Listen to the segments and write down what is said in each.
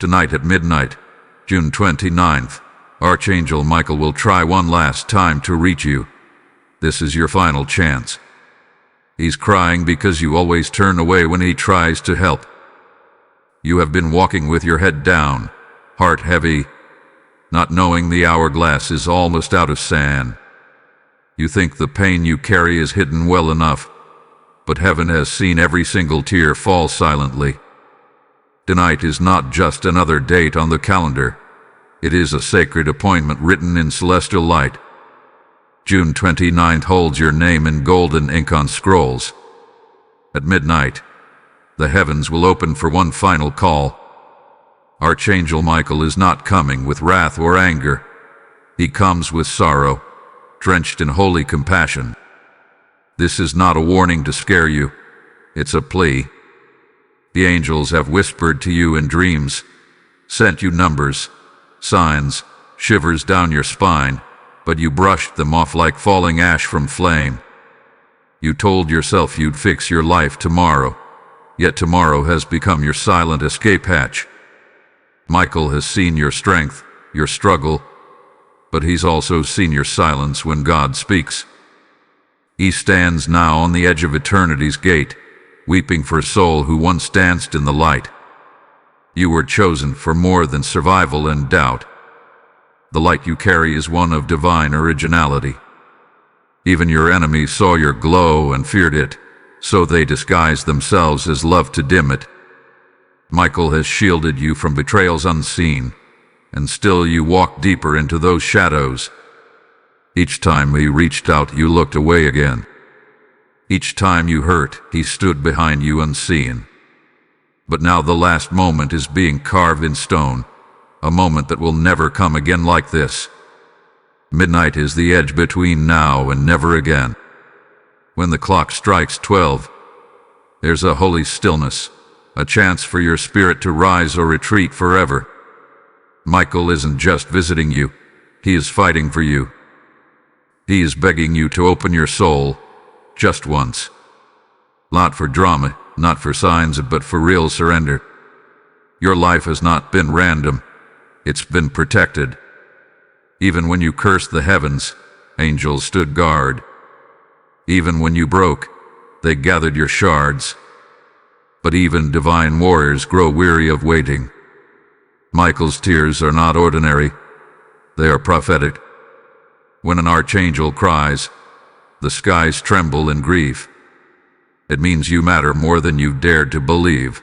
Tonight at midnight, June 29th, Archangel Michael will try one last time to reach you. This is your final chance. He's crying because you always turn away when he tries to help. You have been walking with your head down, heart heavy, not knowing the hourglass is almost out of sand. You think the pain you carry is hidden well enough, but heaven has seen every single tear fall silently. Tonight is not just another date on the calendar. It is a sacred appointment written in celestial light. June 29th holds your name in golden ink on scrolls. At midnight, the heavens will open for one final call. Archangel Michael is not coming with wrath or anger. He comes with sorrow, drenched in holy compassion. This is not a warning to scare you. It's a plea. The angels have whispered to you in dreams, sent you numbers, signs, shivers down your spine, but you brushed them off like falling ash from flame. You told yourself you'd fix your life tomorrow, yet tomorrow has become your silent escape hatch. Michael has seen your strength, your struggle, but he's also seen your silence when God speaks. He stands now on the edge of eternity's gate, weeping for a soul who once danced in the light. You were chosen for more than survival and doubt. The light you carry is one of divine originality. Even your enemies saw your glow and feared it, so they disguised themselves as love to dim it. Michael has shielded you from betrayals unseen, and still you walk deeper into those shadows. Each time he reached out, you looked away again. Each time you hurt, he stood behind you unseen. But now the last moment is being carved in stone, a moment that will never come again like this. Midnight is the edge between now and never again. When the clock strikes 12, there's a holy stillness, a chance for your spirit to rise or retreat forever. Michael isn't just visiting you, he is fighting for you. He is begging you to open your soul, just once. Not for drama, not for signs, but for real surrender. Your life has not been random, it's been protected. Even when you cursed the heavens, angels stood guard. Even when you broke, they gathered your shards. But even divine warriors grow weary of waiting. Michael's tears are not ordinary, they are prophetic. When an archangel cries, the skies tremble in grief. It means you matter more than you've dared to believe.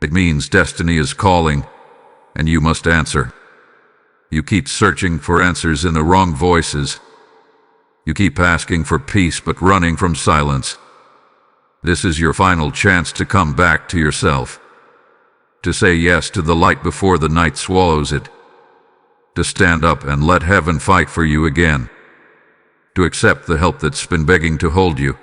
It means destiny is calling, and you must answer. You keep searching for answers in the wrong voices. You keep asking for peace but running from silence. This is your final chance to come back to yourself. To say yes to the light before the night swallows it. To stand up and let heaven fight for you again. To accept the help that's been begging to hold you.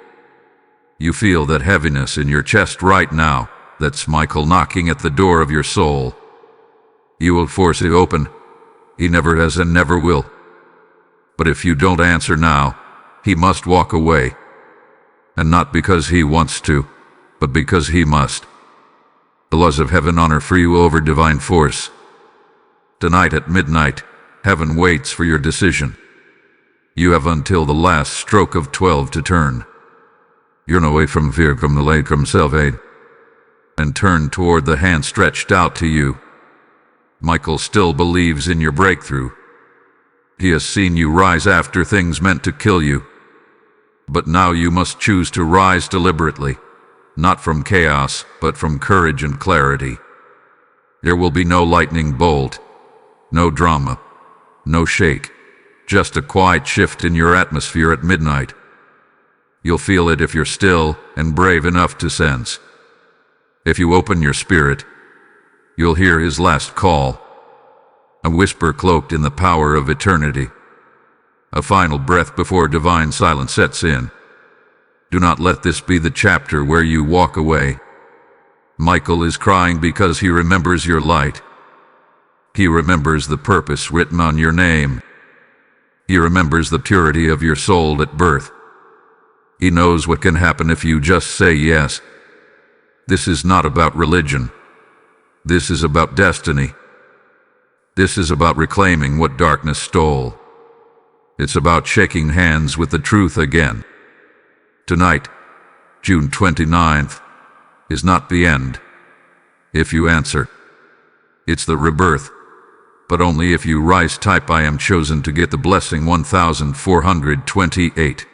You feel that heaviness in your chest right now. That's Michael knocking at the door of your soul. You will force it open. He never has and never will. But if you don't answer now, he must walk away. And not because he wants to, but because he must. The laws of heaven honor free will over divine force. Tonight at midnight, heaven waits for your decision. You have until the last stroke of 12 to turn. Yearn away from fear, from the light, from self-hate, and turn toward the hand stretched out to you. Michael still believes in your breakthrough. He has seen you rise after things meant to kill you. But now you must choose to rise deliberately, not from chaos, but from courage and clarity. There will be no lightning bolt, no drama, no shake, just a quiet shift in your atmosphere at midnight. You'll feel it if you're still and brave enough to sense. If you open your spirit, you'll hear his last call, a whisper cloaked in the power of eternity. A final breath before divine silence sets in. Do not let this be the chapter where you walk away. Michael is crying because he remembers your light. He remembers the purpose written on your name. He remembers the purity of your soul at birth. He knows what can happen if you just say yes. This is not about religion. This is about destiny. This is about reclaiming what darkness stole. It's about shaking hands with the truth again. Tonight, June 29th, is not the end. If you answer, it's the rebirth. But only if you rise. Type I am chosen to get the blessing 1428.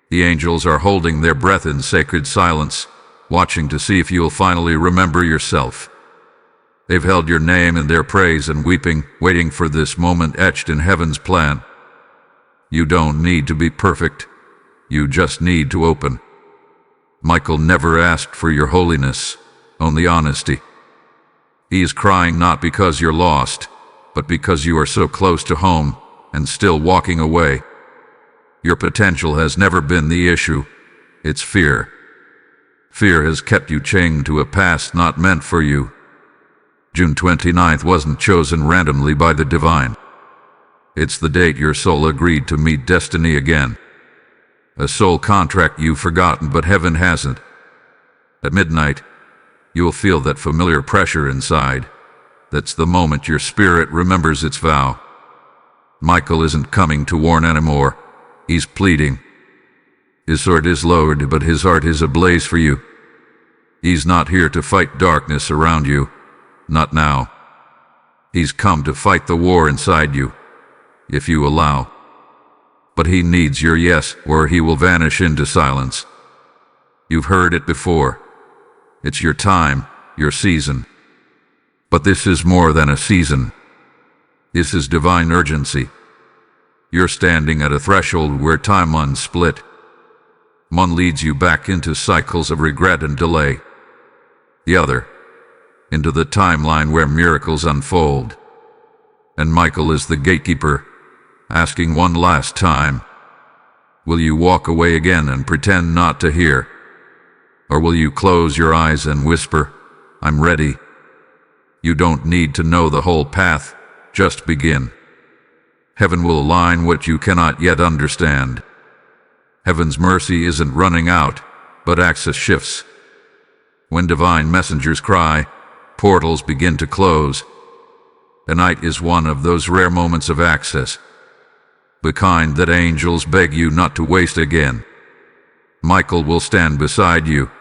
The angels are holding their breath in sacred silence, watching to see if you'll finally remember yourself. They've held your name in their praise and weeping, waiting for this moment etched in heaven's plan. You don't need to be perfect. You just need to open. Michael never asked for your holiness, only honesty. He is crying not because you're lost, but because you are so close to home and still walking away. Your potential has never been the issue. It's fear. Fear has kept you chained to a past not meant for you. June 29th wasn't chosen randomly by the divine. It's the date your soul agreed to meet destiny again. A soul contract you've forgotten, but heaven hasn't. At midnight, you'll feel that familiar pressure inside. That's the moment your spirit remembers its vow. Michael isn't coming to warn anymore. He's pleading. His sword is lowered, but his heart is ablaze for you. He's not here to fight darkness around you. Not now. He's come to fight the war inside you, if you allow. But he needs your yes, or he will vanish into silence. You've heard it before. It's your time, your season. But this is more than a season. This is divine urgency. You're standing at a threshold where timelines split. One leads you back into cycles of regret and delay. The other, into the timeline where miracles unfold. And Michael is the gatekeeper, asking one last time, will you walk away again and pretend not to hear? Or will you close your eyes and whisper, I'm ready? You don't need to know the whole path, just begin. Heaven will align what you cannot yet understand. Heaven's mercy isn't running out, but access shifts. When divine messengers cry, portals begin to close. The night is one of those rare moments of access, the kind that angels beg you not to waste again. Michael will stand beside you,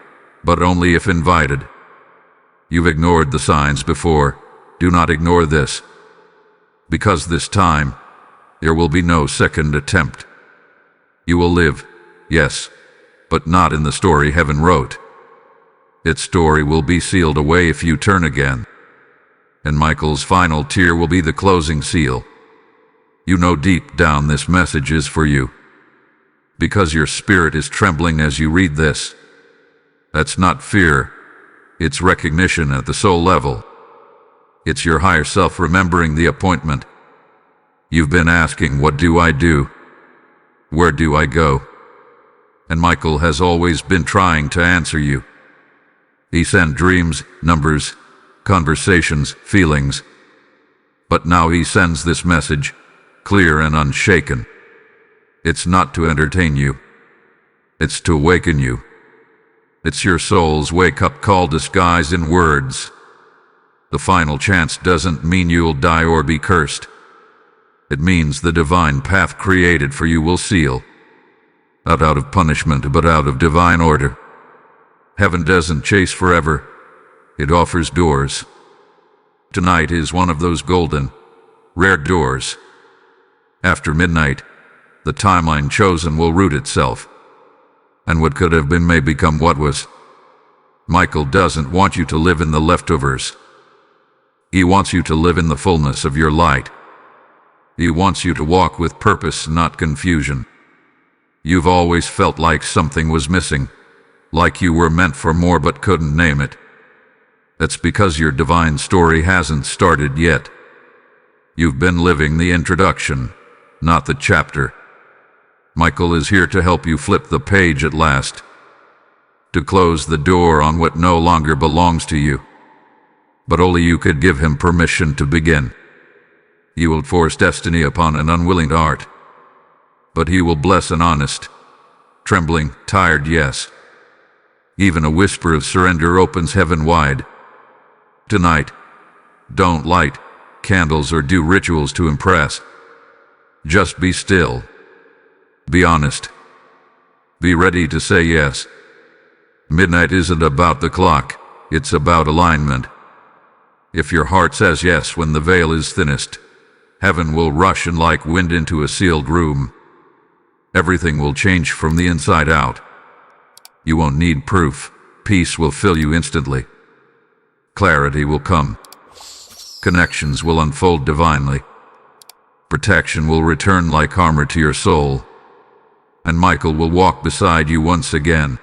but only if invited. You've ignored the signs before. Do not ignore this. Because this time, there will be no second attempt. You will live, yes, but not in the story heaven wrote. Its story will be sealed away if you turn again. And Michael's final tear will be the closing seal. You know deep down this message is for you. Because your spirit is trembling as you read this. That's not fear. It's recognition at the soul level. It's your higher self remembering the appointment. You've been asking, what do I do? Where do I go? And Michael has always been trying to answer you. He sent dreams, numbers, conversations, feelings. But now he sends this message, clear and unshaken. It's not to entertain you. It's to awaken you. It's your soul's wake-up call disguised in words. The final chance doesn't mean you'll die or be cursed. It means the divine path created for you will seal. Not out of punishment, but out of divine order. Heaven doesn't chase forever. It offers doors. Tonight is one of those golden, rare doors. After midnight, the timeline chosen will root itself. And what could have been may become what was. Michael doesn't want you to live in the leftovers. He wants you to live in the fullness of your light. He wants you to walk with purpose, not confusion. You've always felt like something was missing, like you were meant for more but couldn't name it. That's because your divine story hasn't started yet. You've been living the introduction, not the chapter. Michael is here to help you flip the page at last, to close the door on what no longer belongs to you. But only you could give him permission to begin. He will force destiny upon an unwilling heart, but he will bless an honest, trembling, tired yes. Even a whisper of surrender opens heaven wide. Tonight, don't light candles or do rituals to impress. Just be still. Be honest. Be ready to say yes. Midnight isn't about the clock, it's about alignment. If your heart says yes when the veil is thinnest, heaven will rush in like wind into a sealed room. Everything will change from the inside out. You won't need proof. Peace will fill you instantly. Clarity will come. Connections will unfold divinely. Protection will return like armor to your soul. And Michael will walk beside you once again.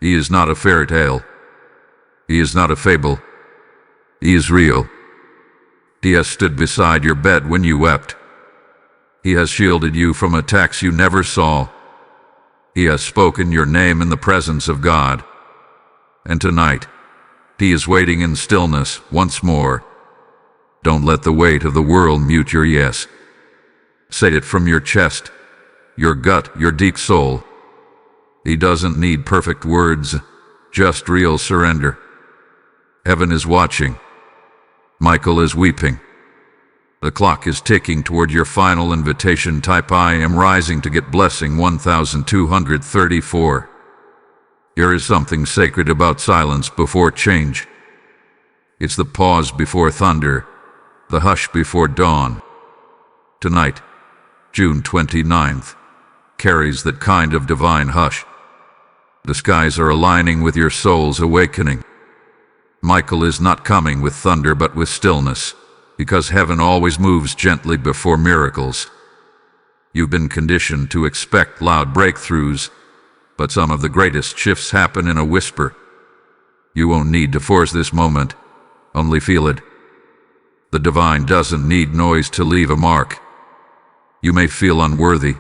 He is not a fairy tale. He is not a fable. He is real. He has stood beside your bed when you wept. He has shielded you from attacks you never saw. He has spoken your name in the presence of God. And tonight, He is waiting in stillness once more. Don't let the weight of the world mute your yes. Say it from your chest, your gut, your deep soul. He doesn't need perfect words, just real surrender. Heaven is watching. Michael is weeping. The clock is ticking toward your final invitation. Type I am rising to get blessing 1234. There is something sacred about silence before change. It's the pause before thunder, the hush before dawn. Tonight, June 29th, carries that kind of divine hush. The skies are aligning with your soul's awakening. Michael is not coming with thunder but with stillness, because heaven always moves gently before miracles. You've been conditioned to expect loud breakthroughs, but some of the greatest shifts happen in a whisper. You won't need to force this moment, only feel it. The divine doesn't need noise to leave a mark. You may feel unworthy,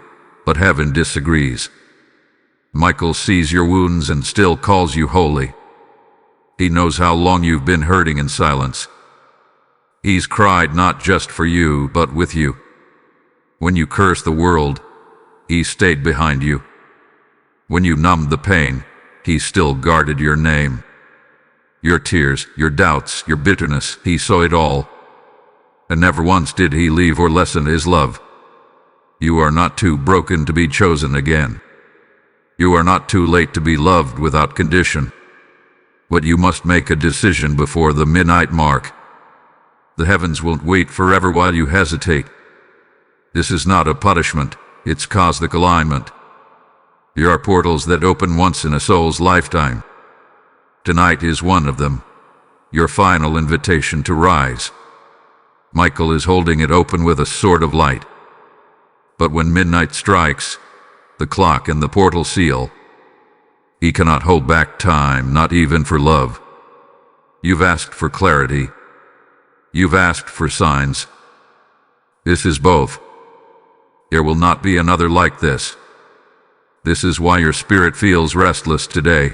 but heaven disagrees. Michael sees your wounds and still calls you holy. He knows how long you've been hurting in silence. He's cried not just for you, but with you. When you cursed the world, He stayed behind you. When you numbed the pain, He still guarded your name. Your tears, your doubts, your bitterness, He saw it all. And never once did He leave or lessen His love. You are not too broken to be chosen again. You are not too late to be loved without condition. But you must make a decision before the midnight mark. The heavens won't wait forever while you hesitate. This is not a punishment, it's cosmic alignment. There are portals that open once in a soul's lifetime. Tonight is one of them, your final invitation to rise. Michael is holding it open with a sword of light. But when midnight strikes, the clock and the portal seal. He cannot hold back time, not even for love. You've asked for clarity. You've asked for signs. This is both. There will not be another like this. This is why your spirit feels restless today.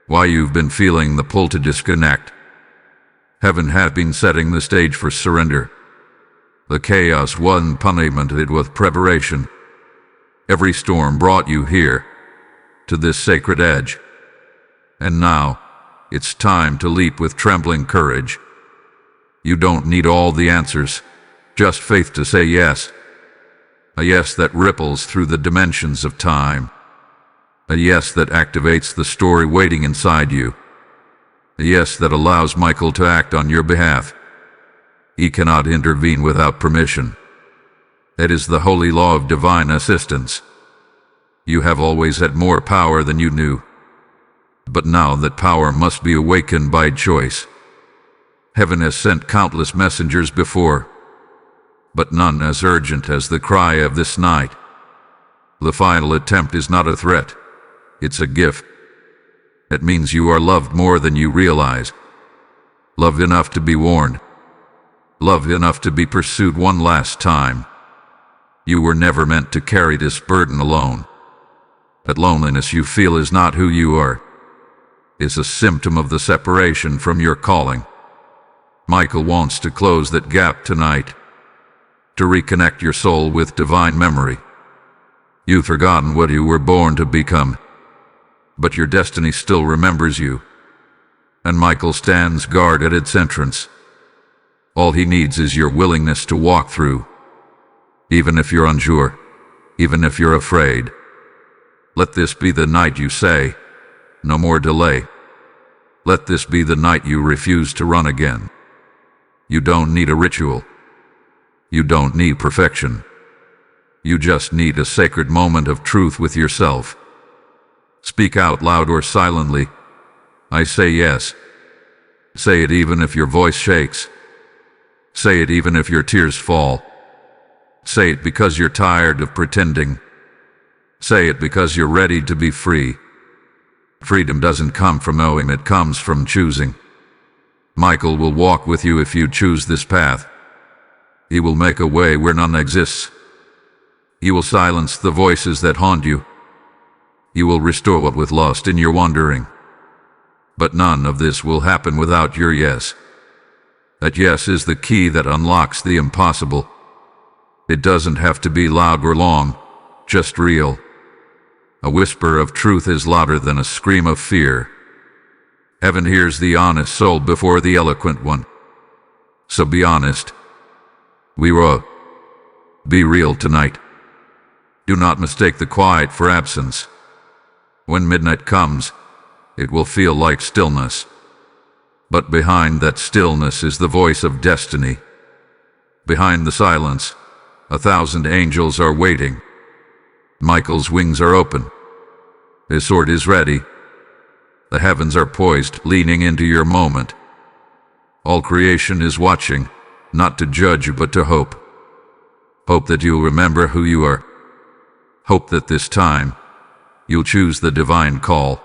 Why you've been feeling the pull to disconnect. Heaven has been setting the stage for surrender. The chaos wasn't punishment, it was preparation. Every storm brought you here, to this sacred edge. And now, it's time to leap with trembling courage. You don't need all the answers, just faith to say yes. A yes that ripples through the dimensions of time. A yes that activates the story waiting inside you. A yes that allows Michael to act on your behalf. He cannot intervene without permission. That is the holy law of divine assistance. You have always had more power than you knew. But now that power must be awakened by choice. Heaven has sent countless messengers before, but none as urgent as the cry of this night. The final attempt is not a threat, it's a gift. It means you are loved more than you realize. Loved enough to be warned. Loved enough to be pursued one last time. You were never meant to carry this burden alone. That loneliness you feel is not who you are. It's a symptom of the separation from your calling. Michael wants to close that gap tonight, to reconnect your soul with divine memory. You've forgotten what you were born to become, but your destiny still remembers you. and Michael stands guard at its entrance. All he needs is your willingness to walk through. Even if you're unsure, even if you're afraid. Let this be the night you say, no more delay. Let this be the night you refuse to run again. You don't need a ritual. You don't need perfection. You just need a sacred moment of truth with yourself. Speak out loud or silently. I say yes. Say it even if your voice shakes. Say it even if your tears fall. Say it because you're tired of pretending. Say it because you're ready to be free. Freedom doesn't come from knowing, it comes from choosing. Michael will walk with you if you choose this path. He will make a way where none exists. He will silence the voices that haunt you. He will restore what was lost in your wandering. But none of this will happen without your yes. That yes is the key that unlocks the impossible. It doesn't have to be loud or long, just real. A whisper of truth is louder than a scream of fear. Heaven hears the honest soul before the eloquent one. So be honest. Be raw. Be real tonight. Do not mistake the quiet for absence. When midnight comes, it will feel like stillness. But behind that stillness is the voice of destiny. Behind the silence, 1,000 angels are waiting. Michael's wings are open. His sword is ready. The heavens are poised, leaning into your moment. All creation is watching, not to judge you but to hope. Hope that you'll remember who you are. Hope that this time, you'll choose the divine call.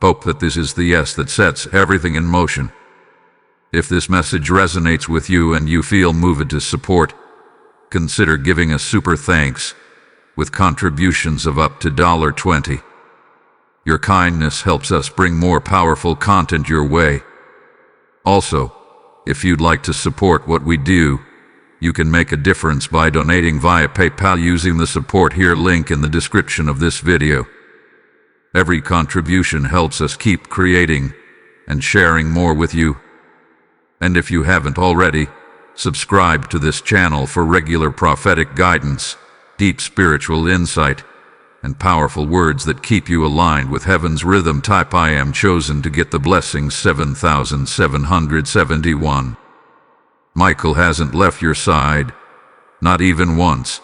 Hope that this is the yes that sets everything in motion. If this message resonates with you and you feel moved to support, consider giving a super thanks with contributions of up to $20. Your kindness helps us bring more powerful content your way. Also, if you'd like to support what we do, you can make a difference by donating via PayPal using the support here link in the description of this video. Every contribution helps us keep creating and sharing more with you. And if you haven't already, subscribe to this channel for regular prophetic guidance, deep spiritual insight, and powerful words that keep you aligned with heaven's rhythm. Type I am chosen to get the blessings 7,771. Michael hasn't left your side, not even once.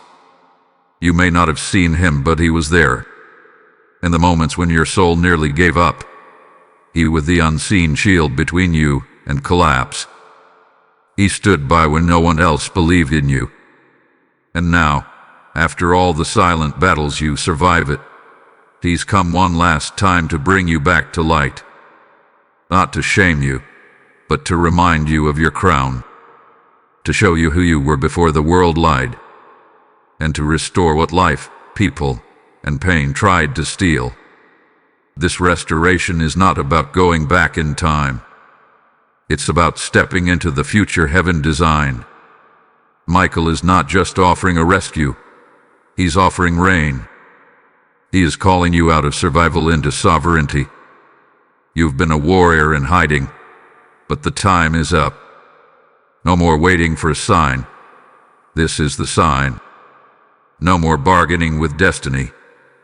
You may not have seen him, but he was there. In the moments when your soul nearly gave up, he was the unseen shield between you and collapse. He stood by when no one else believed in you. And now, after all the silent battles you survive it, he's come one last time to bring you back to light. Not to shame you, but to remind you of your crown. To show you who you were before the world lied. And to restore what life, people, and pain tried to steal. This restoration is not about going back in time. It's about stepping into the future heaven designed. Michael is not just offering a rescue. He's offering reign. He is calling you out of survival into sovereignty. You've been a warrior in hiding, but the time is up. No more waiting for a sign. This is the sign. No more bargaining with destiny.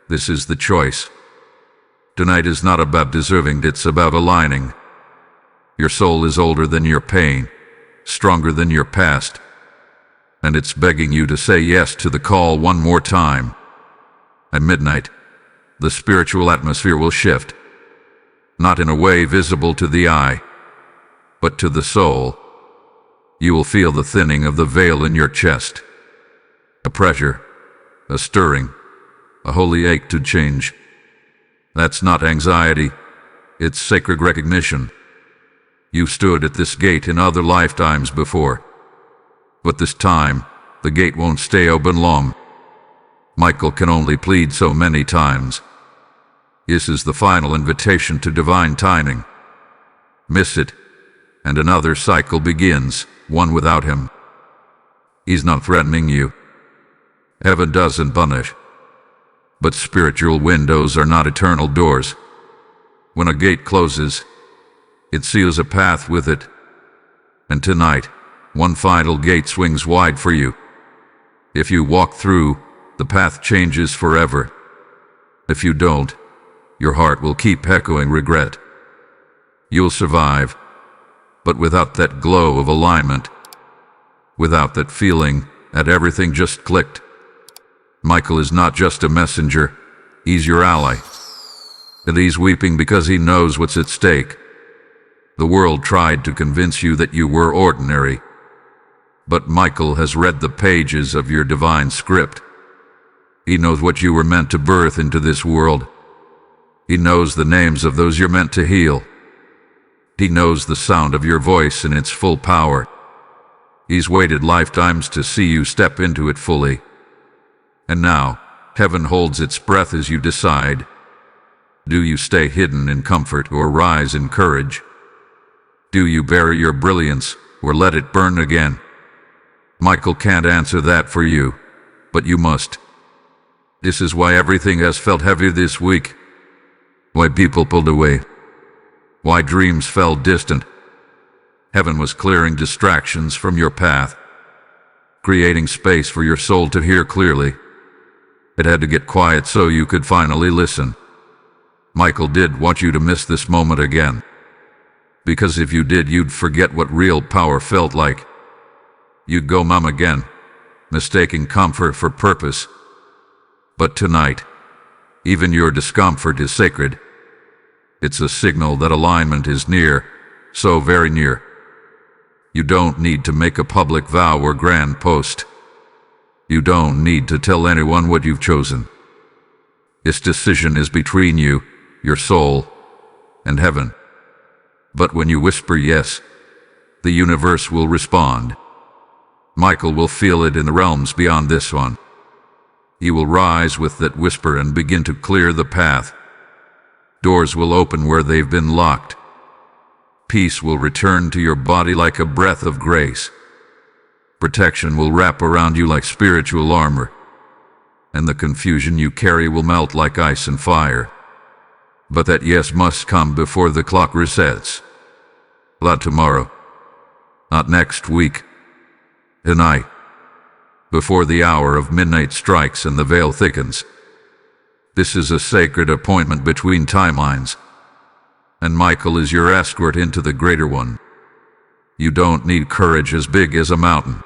This is the choice. Tonight is not about deserving, it's about aligning. Your soul is older than your pain, stronger than your past, and it's begging you to say yes to the call one more time. At midnight, the spiritual atmosphere will shift, not in a way visible to the eye, but to the soul. You will feel the thinning of the veil in your chest, a pressure, a stirring, a holy ache to change. That's not anxiety, it's sacred recognition. You stood at this gate in other lifetimes before, but this time, the gate won't stay open long. Michael can only plead so many times. This is the final invitation to divine timing. Miss it, and another cycle begins, one without him. He's not threatening you. Heaven doesn't punish. But spiritual windows are not eternal doors. When a gate closes, It seals a path with it. And tonight, one final gate swings wide for you. If you walk through, the path changes forever. If you don't, your heart will keep echoing regret. You'll survive, but without that glow of alignment, without that feeling that everything just clicked. Michael is not just a messenger, he's your ally. And he's weeping because he knows what's at stake. The world tried to convince you that you were ordinary, but Michael has read the pages of your divine script. He knows what you were meant to birth into this world. He knows the names of those you're meant to heal. He knows the sound of your voice in its full power. He's waited lifetimes to see you step into it fully. And now, heaven holds its breath as you decide. Do you stay hidden in comfort or rise in courage? Do you bury your brilliance or let it burn again? Michael can't answer that for you, but you must. This is why everything has felt heavy this week. Why people pulled away. Why dreams fell distant. Heaven was clearing distractions from your path, creating space for your soul to hear clearly. It had to get quiet so you could finally listen. Michael did want you to miss this moment again. Because if you did, you'd forget what real power felt like. You'd go numb again, mistaking comfort for purpose. But tonight, even your discomfort is sacred. It's a signal that alignment is near, so very near. You don't need to make a public vow or grand post. You don't need to tell anyone what you've chosen. This decision is between you, your soul, and heaven. But when you whisper yes, the universe will respond. Michael will feel it in the realms beyond this one. He will rise with that whisper and begin to clear the path. Doors will open where they've been locked. Peace will return to your body like a breath of grace. Protection will wrap around you like spiritual armor. And the confusion you carry will melt like ice and fire. But that yes must come before the clock resets. Not tomorrow. Not next week. Tonight. Before the hour of midnight strikes and the veil thickens. This is a sacred appointment between timelines. And Michael is your escort into the greater one. You don't need courage as big as a mountain.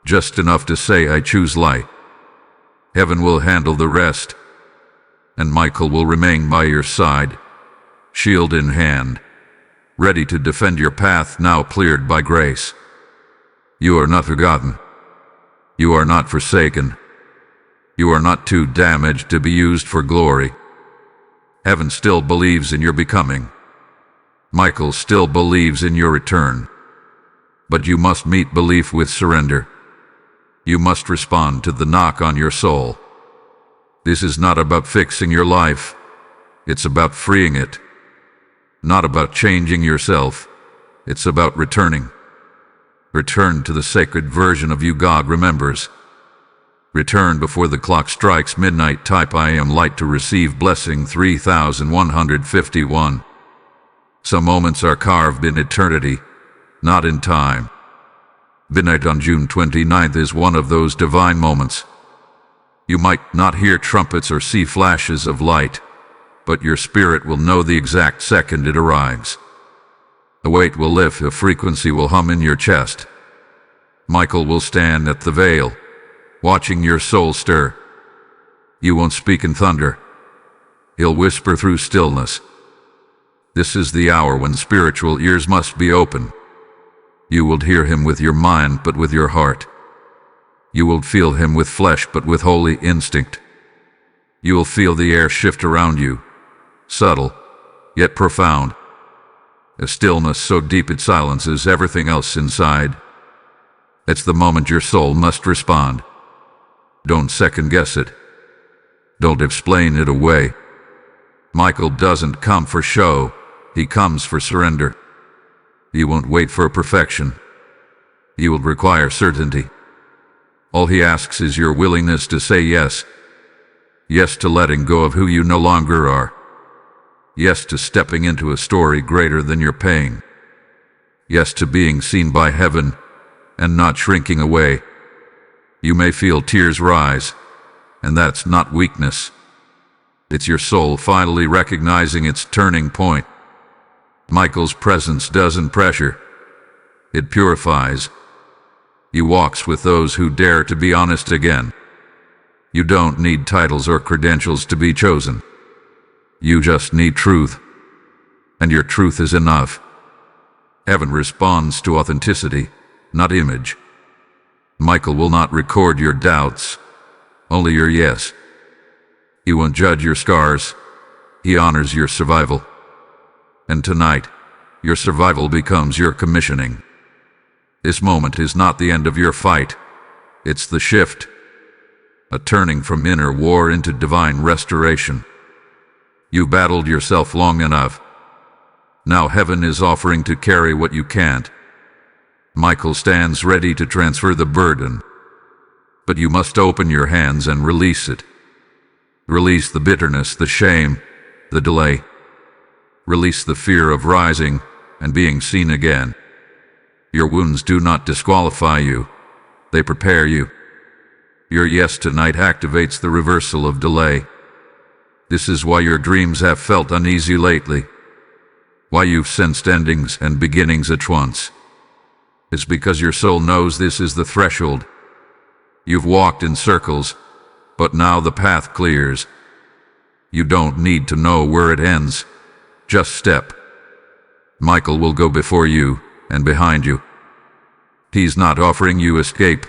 Just enough to say, I choose light. Heaven will handle the rest. And Michael will remain by your side, shield in hand, ready to defend your path now cleared by grace. You are not forgotten. You are not forsaken. You are not too damaged to be used for glory. Heaven still believes in your becoming. Michael still believes in your return. But you must meet belief with surrender. You must respond to the knock on your soul. This is not about fixing your life. It's about freeing it. Not about changing yourself. It's about returning. Return to the sacred version of you God remembers. Return before the clock strikes midnight. Type I am light to receive blessing 3151. Some moments are carved in eternity, not in time. Midnight on June 29th is one of those divine moments. You might not hear trumpets or see flashes of light, but your spirit will know the exact second it arrives. A weight will lift, a frequency will hum in your chest. Michael will stand at the veil, watching your soul stir. You won't speak in thunder. He'll whisper through stillness. This is the hour when spiritual ears must be open. You will hear him with your mind, but with your heart. You will feel him with flesh, but with holy instinct. You will feel the air shift around you, subtle, yet profound. A stillness so deep it silences everything else inside. It's the moment your soul must respond. Don't second-guess it. Don't explain it away. Michael doesn't come for show. He comes for surrender. He won't wait for perfection. He will require certainty. All he asks is your willingness to say yes. Yes to letting go of who you no longer are. Yes to stepping into a story greater than your pain. Yes to being seen by heaven and not shrinking away. You may feel tears rise, and that's not weakness. It's your soul finally recognizing its turning point. Michael's presence doesn't pressure. It purifies. He walks with those who dare to be honest again. You don't need titles or credentials to be chosen. You just need truth. And your truth is enough. Heaven responds to authenticity, not image. Michael will not record your doubts, only your yes. He won't judge your scars. He honors your survival. And tonight, your survival becomes your commissioning. This moment is not the end of your fight. It's the shift. A turning from inner war into divine restoration. You battled yourself long enough. Now heaven is offering to carry what you can't. Michael stands ready to transfer the burden. But you must open your hands and release it. Release the bitterness, the shame, the delay. Release the fear of rising and being seen again. Your wounds do not disqualify you. They prepare you. Your yes tonight activates the reversal of delay. This is why your dreams have felt uneasy lately. Why you've sensed endings and beginnings at once. It's because your soul knows this is the threshold. You've walked in circles, but now the path clears. You don't need to know where it ends. Just step. Michael will go before you and behind you. He's not offering you escape.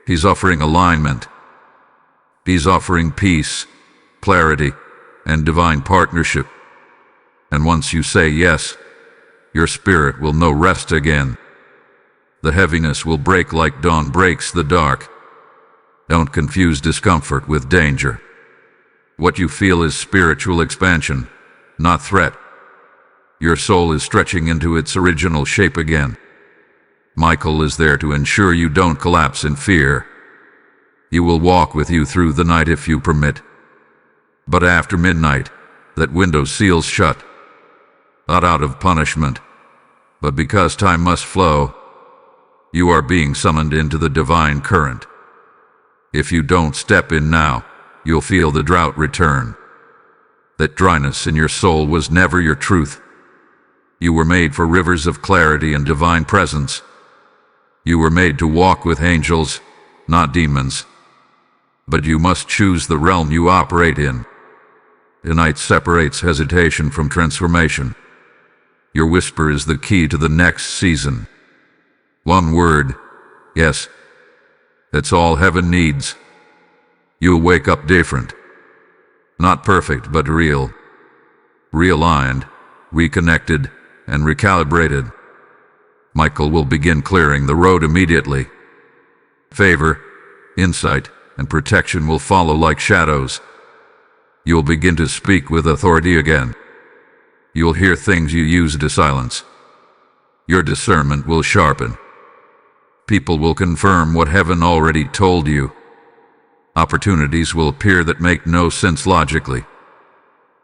He's offering alignment. He's offering peace, clarity, and divine partnership. And once you say yes, your spirit will know rest again. The heaviness will break like dawn breaks the dark. Don't confuse discomfort with danger. What you feel is spiritual expansion, not threat. Your soul is stretching into its original shape again. Michael is there to ensure you don't collapse in fear. He will walk with you through the night if you permit. But after midnight, that window seals shut. Not out of punishment, but because time must flow. You are being summoned into the divine current. If you don't step in now, you'll feel the drought return. That dryness in your soul was never your truth. You were made for rivers of clarity and divine presence. You were made to walk with angels, not demons. But you must choose the realm you operate in. The night separates hesitation from transformation. Your whisper is the key to the next season. One word, yes. That's all heaven needs. You'll wake up different. Not perfect, but real. Realigned, reconnected, and recalibrated. Michael will begin clearing the road immediately. Favor, insight, and protection will follow like shadows. You'll begin to speak with authority again. You'll hear things you used to silence. Your discernment will sharpen. People will confirm what heaven already told you. Opportunities will appear that make no sense logically.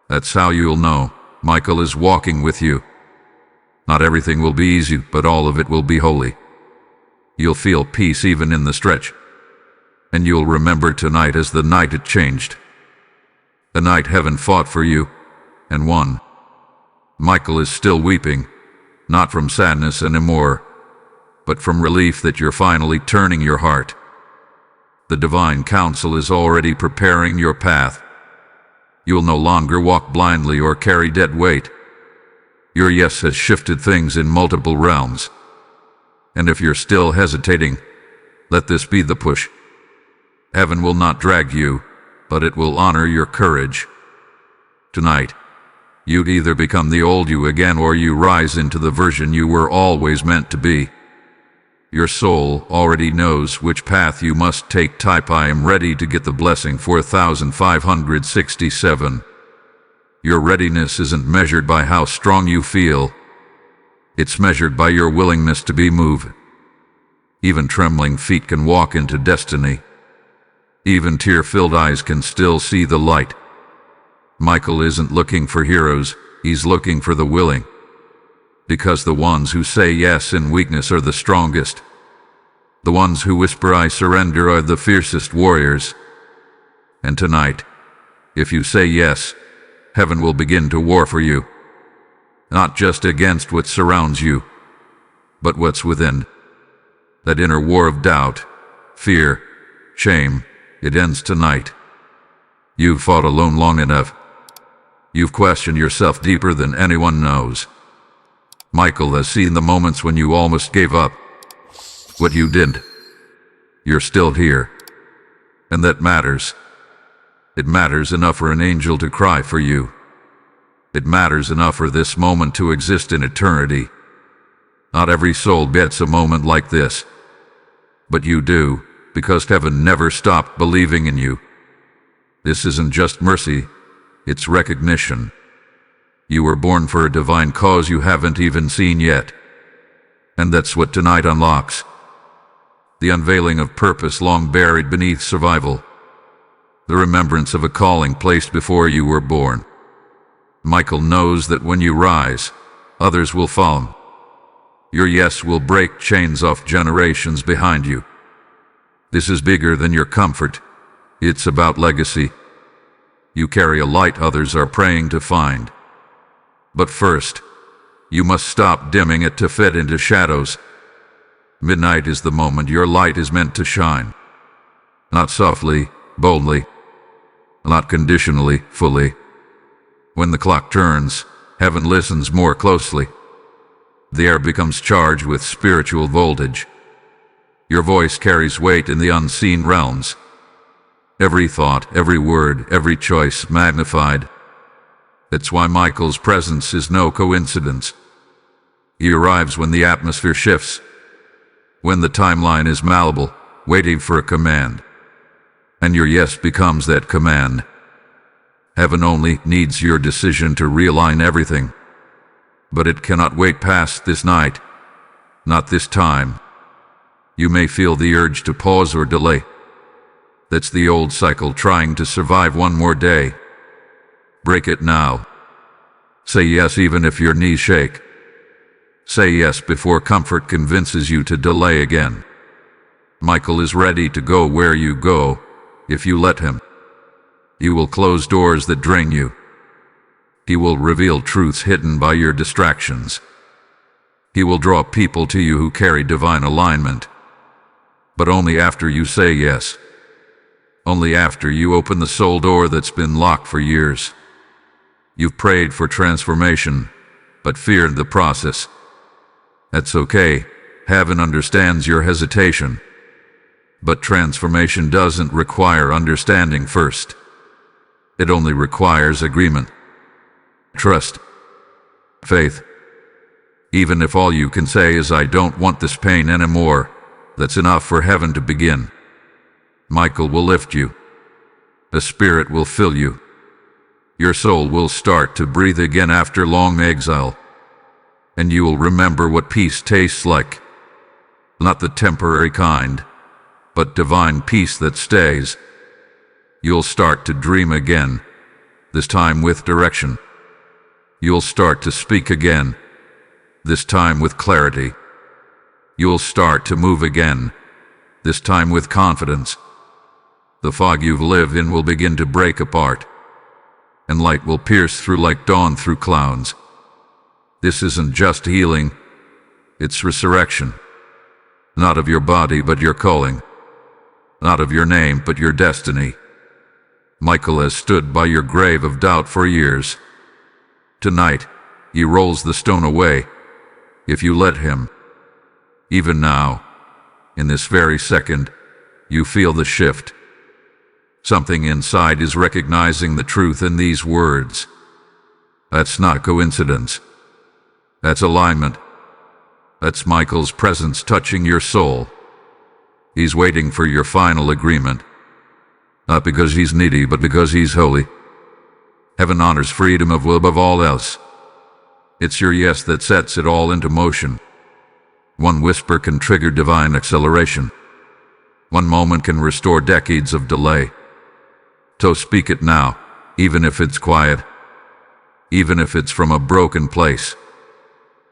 That's how you'll know Michael is walking with you. Not everything will be easy, but all of it will be holy. You'll feel peace even in the stretch. And you'll remember tonight as the night it changed. The night heaven fought for you, and won. Michael is still weeping, not from sadness anymore, but from relief that you're finally turning your heart. The divine counsel is already preparing your path. You'll no longer walk blindly or carry dead weight. Your yes has shifted things in multiple realms. And if you're still hesitating, let this be the push. Heaven will not drag you, but it will honor your courage. Tonight, you'd either become the old you again or you rise into the version you were always meant to be. Your soul already knows which path you must take. Type I am ready to get the blessing 4567. Your readiness isn't measured by how strong you feel. It's measured by your willingness to be moved. Even trembling feet can walk into destiny. Even tear-filled eyes can still see the light. Michael isn't looking for heroes, He's looking for the willing. Because the ones who say yes in weakness are the strongest. The ones who whisper I surrender are the fiercest warriors. And tonight, if you say yes, heaven will begin to war for you. Not just against what surrounds you, but what's within. That inner war of doubt, fear, shame, it ends tonight. You've fought alone long enough. You've questioned yourself deeper than anyone knows. Michael has seen the moments when you almost gave up. What you didn't. You're still here. And that matters. It matters enough for an angel to cry for you. It matters enough for this moment to exist in eternity. Not every soul gets a moment like this. But you do, because heaven never stopped believing in you. This isn't just mercy, it's recognition. You were born for a divine cause you haven't even seen yet. And that's what tonight unlocks. The unveiling of purpose long buried beneath survival. The remembrance of a calling placed before you were born. Michael knows that when you rise, others will follow. Your yes will break chains off generations behind you. This is bigger than your comfort. It's about legacy. You carry a light others are praying to find. But first, you must stop dimming it to fit into shadows. Midnight is the moment your light is meant to shine. Not softly, boldly, not conditionally, fully. When the clock turns, heaven listens more closely. The air becomes charged with spiritual voltage. Your voice carries weight in the unseen realms. Every thought, every word, every choice magnified. That's why Michael's presence is no coincidence. He arrives when the atmosphere shifts, when the timeline is malleable, waiting for a command. And your yes becomes that command. Heaven only needs your decision to realign everything. But it cannot wait past this night, not this time. You may feel the urge to pause or delay. That's the old cycle trying to survive one more day. Break it now. Say yes even if your knees shake. Say yes before comfort convinces you to delay again. Michael is ready to go where you go, if you let him. He will close doors that drain you. He will reveal truths hidden by your distractions. He will draw people to you who carry divine alignment. But only after you say yes. Only after you open the soul door that's been locked for years. You've prayed for transformation, but feared the process. That's okay. Heaven understands your hesitation. But transformation doesn't require understanding first. It only requires agreement. Trust. Faith. Even if all you can say is I don't want this pain anymore, that's enough for heaven to begin. Michael will lift you. The Spirit will fill you. Your soul will start to breathe again after long exile. And you will remember what peace tastes like. Not the temporary kind, but divine peace that stays. You'll start to dream again, this time with direction. You'll start to speak again, this time with clarity. You'll start to move again, this time with confidence. The fog you've lived in will begin to break apart, and light will pierce through like dawn through clouds. This isn't just healing, it's resurrection. Not of your body, but your calling. Not of your name, but your destiny. Michael has stood by your grave of doubt for years. Tonight, he rolls the stone away, if you let him. Even now, in this very second, you feel the shift. Something inside is recognizing the truth in these words. That's not coincidence. That's alignment. That's Michael's presence touching your soul. He's waiting for your final agreement. Not because he's needy, but because he's holy. Heaven honors freedom of will above all else. It's your yes that sets it all into motion. One whisper can trigger divine acceleration. One moment can restore decades of delay. So speak it now, even if it's quiet. even if it's from a broken place,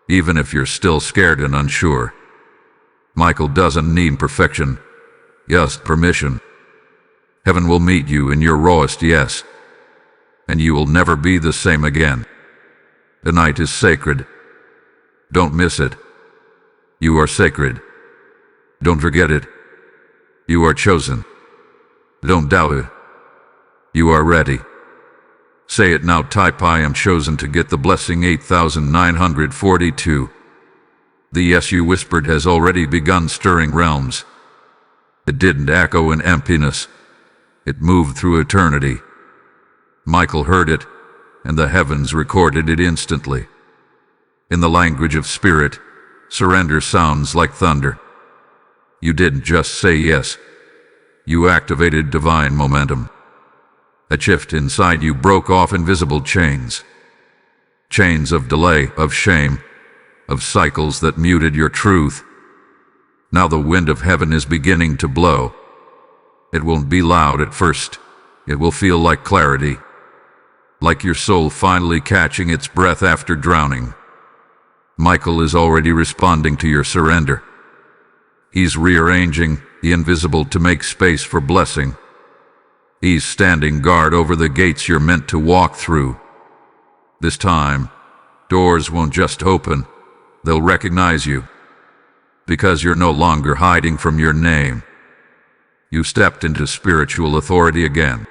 even if you're still scared and unsure. Michael doesn't need perfection, just permission. Heaven will meet you in your rawest yes, and you will never be the same again. The night is sacred. Don't miss it. You are sacred. Don't forget it. You are chosen. Don't doubt it. You are ready. Say it now. Type I am chosen to get the blessing 8942. The yes you whispered has already begun stirring realms. It didn't echo in emptiness. It moved through eternity. Michael heard it, and the heavens recorded it instantly. In the language of spirit, surrender sounds like thunder. You didn't just say yes. You activated divine momentum. A shift inside you broke off invisible chains. Chains of delay, of shame, of cycles that muted your truth. Now the wind of heaven is beginning to blow. It won't be loud at first. It will feel like clarity, like your soul finally catching its breath after drowning. Michael is already responding to your surrender. He's rearranging the invisible to make space for blessing. He's standing guard over the gates you're meant to walk through. This time, doors won't just open, they'll recognize you. Because you're no longer hiding from your name. You stepped into spiritual authority again.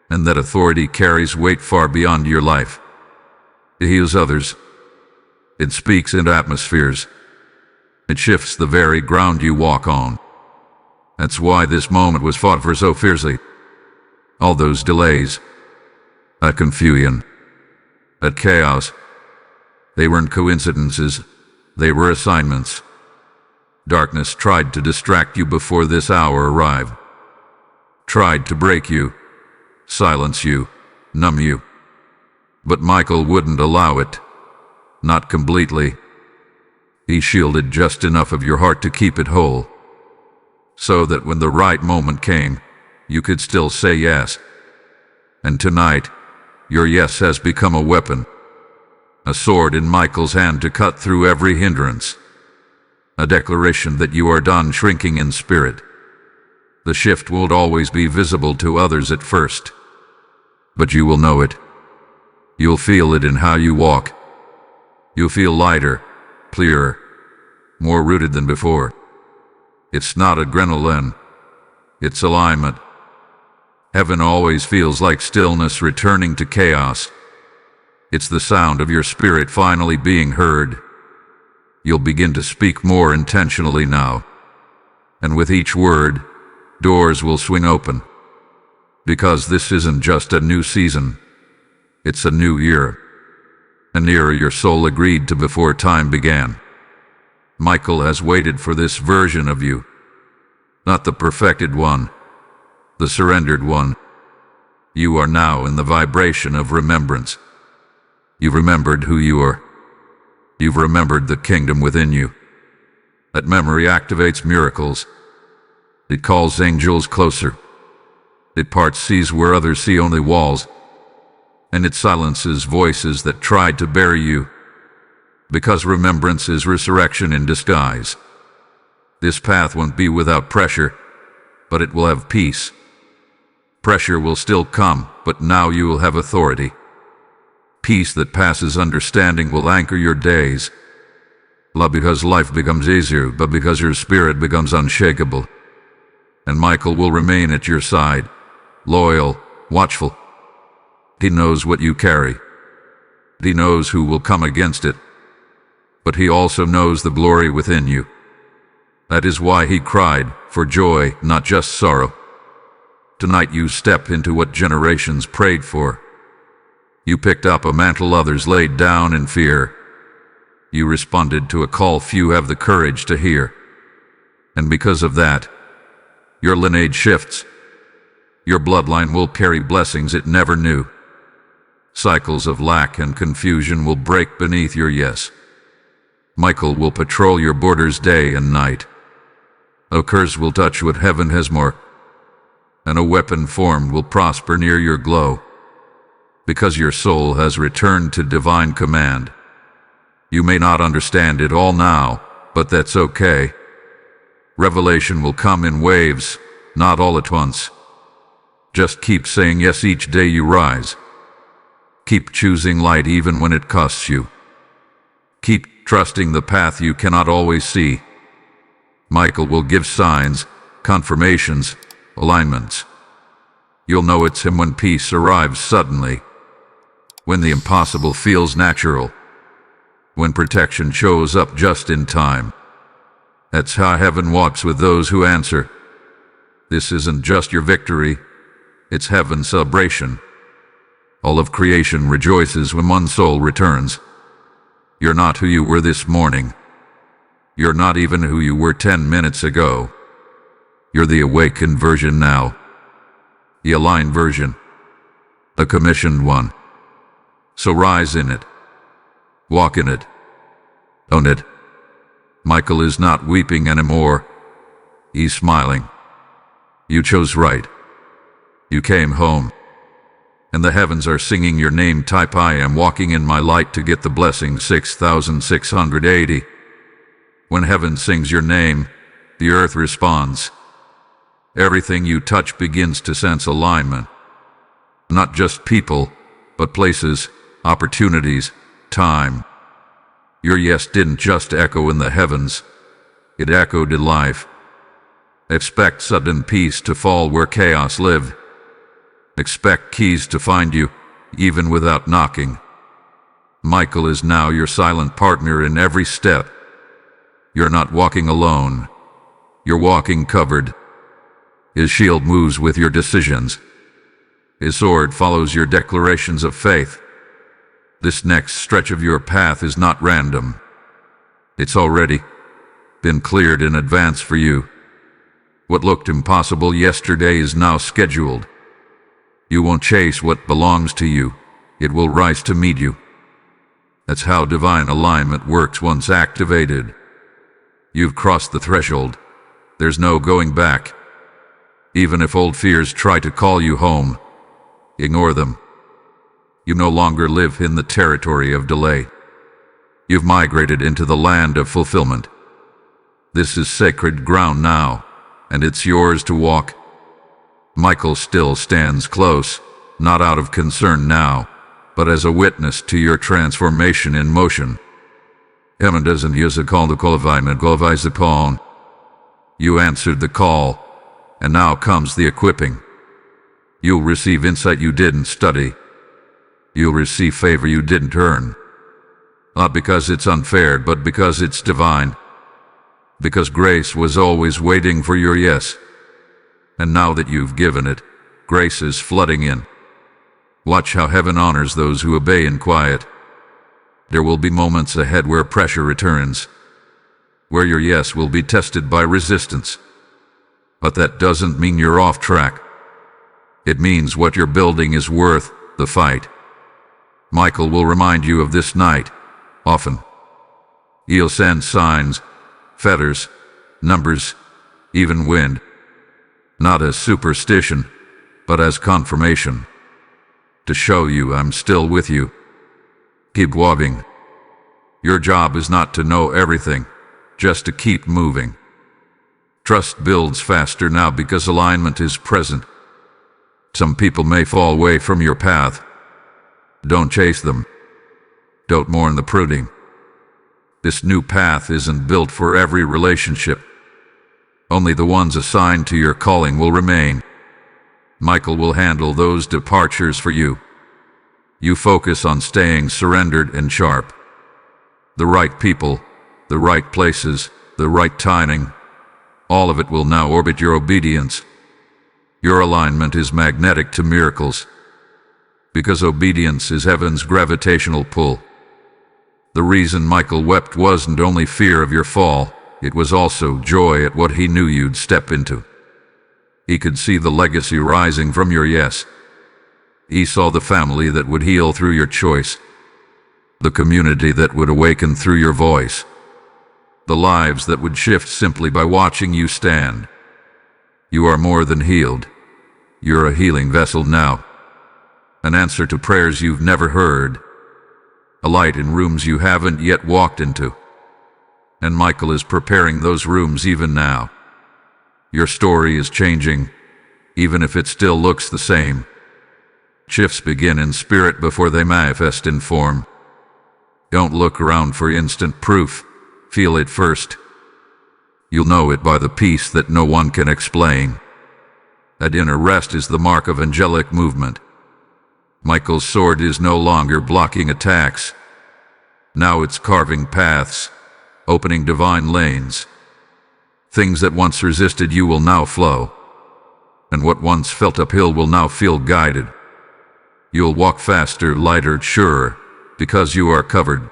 And that authority carries weight far beyond your life. It heals others. It speaks into atmospheres. It shifts the very ground you walk on. That's why this moment was fought for so fiercely. All those delays, that confusion, that chaos, they weren't coincidences, they were assignments. Darkness tried to distract you before this hour arrived. Tried to break you, silence you, numb you. But Michael wouldn't allow it. Not completely. He shielded just enough of your heart to keep it whole. So that when the right moment came, you could still say yes. And tonight, your yes has become a weapon. A sword in Michael's hand to cut through every hindrance. A declaration that you are done shrinking in spirit. The shift won't always be visible to others at first. But you will know it. You'll feel it in how you walk. You'll feel lighter, clearer, more rooted than before. It's not adrenaline. It's alignment. Heaven always feels like stillness returning to chaos. It's the sound of your spirit finally being heard. You'll begin to speak more intentionally now. And with each word, doors will swing open. Because this isn't just a new season. It's a new year. An era your soul agreed to before time began. Michael has waited for this version of you. Not the perfected one, the surrendered one. You are now in the vibration of remembrance. You've remembered who you are. You've remembered the kingdom within you. That memory activates miracles. It calls angels closer. It parts seas where others see only walls. And it silences voices that tried to bury you. Because remembrance is resurrection in disguise. This path won't be without pressure, but it will have peace. Pressure will still come, but now you will have authority. Peace that passes understanding will anchor your days. Not because life becomes easier, but because your spirit becomes unshakable. And Michael will remain at your side, loyal, watchful. He knows what you carry. He knows who will come against it. But he also knows the glory within you. That is why he cried for joy, not just sorrow. Tonight you step into what generations prayed for. You picked up a mantle others laid down in fear. You responded to a call few have the courage to hear. And because of that, your lineage shifts. Your bloodline will carry blessings it never knew. Cycles of lack and confusion will break beneath your yes. Michael will patrol your borders day and night. A curse will touch what heaven has marked, and a weapon formed will prosper near your glow. because your soul has returned to divine command. You may not understand it all now, but that's okay. Revelation will come in waves, not all at once. Just keep saying yes each day you rise. Keep choosing light even when it costs you. Keep trusting the path you cannot always see. Michael will give signs, confirmations, alignments. You'll know it's him when peace arrives suddenly, when the impossible feels natural, when protection shows up just in time. That's how heaven walks with those who answer. This isn't just your victory, it's heaven's celebration. All of creation rejoices when one soul returns. You're not who you were this morning. You're not even who you were 10 minutes ago. You're the awakened version now. The aligned version. The commissioned one. So rise in it. Walk in it. Own it. Michael is not weeping anymore. He's smiling. You chose right. You came home. And the heavens are singing your name. Type I am walking in my light to get the blessing 6680. When heaven sings your name, the earth responds. Everything you touch begins to sense alignment. Not just people, but places, opportunities, time. Your yes didn't just echo in the heavens, it echoed in life. Expect sudden peace to fall where chaos lived. Expect keys to find you, even without knocking. Michael is now your silent partner in every step. You're not walking alone. You're walking covered. His shield moves with your decisions. His sword follows your declarations of faith. This next stretch of your path is not random. It's already been cleared in advance for you. What looked impossible yesterday is now scheduled. You won't chase what belongs to you. It will rise to meet you. That's how divine alignment works once activated. You've crossed the threshold. There's no going back. Even if old fears try to call you home, ignore them. You no longer live in the territory of delay. You've migrated into the land of fulfillment. This is sacred ground now, and it's yours to walk. Michael still stands close, not out of concern now, but as a witness to your transformation in motion. Heaven doesn't use a call to qualify and qualifies the call. You answered the call, and now comes the equipping. You'll receive insight you didn't study. You'll receive favor you didn't earn. Not because it's unfair, but because it's divine. Because grace was always waiting for your yes. And now that you've given it, grace is flooding in. Watch how heaven honors those who obey in quiet. There will be moments ahead where pressure returns, where your yes will be tested by resistance. But that doesn't mean you're off track. It means what you're building is worth the fight. Michael will remind you of this night, often. He'll send signs, feathers, numbers, even wind. Not as superstition, but as confirmation. To show you I'm still with you. Keep walking. Your job is not to know everything, just to keep moving. Trust builds faster now because alignment is present. Some people may fall away from your path. Don't chase them. Don't mourn the pruning. This new path isn't built for every relationship. Only the ones assigned to your calling will remain. Michael will handle those departures for you. You focus on staying surrendered and sharp. The right people, the right places, the right timing, all of it will now orbit your obedience. Your alignment is magnetic to miracles, because obedience is heaven's gravitational pull. The reason Michael wept wasn't only fear of your fall, it was also joy at what he knew you'd step into. He could see the legacy rising from your yes. He saw the family that would heal through your choice, the community that would awaken through your voice, the lives that would shift simply by watching you stand. You are more than healed. You're a healing vessel now. An answer to prayers you've never heard. A light in rooms you haven't yet walked into. And Michael is preparing those rooms even now. Your story is changing, even if it still looks the same. Shifts begin in spirit before they manifest in form. Don't look around for instant proof. Feel it first. You'll know it by the peace that no one can explain. That inner rest is the mark of angelic movement. Michael's sword is no longer blocking attacks. Now it's carving paths, opening divine lanes. Things that once resisted you will now flow, and what once felt uphill will now feel guided. You'll walk faster, lighter, surer, because you are covered.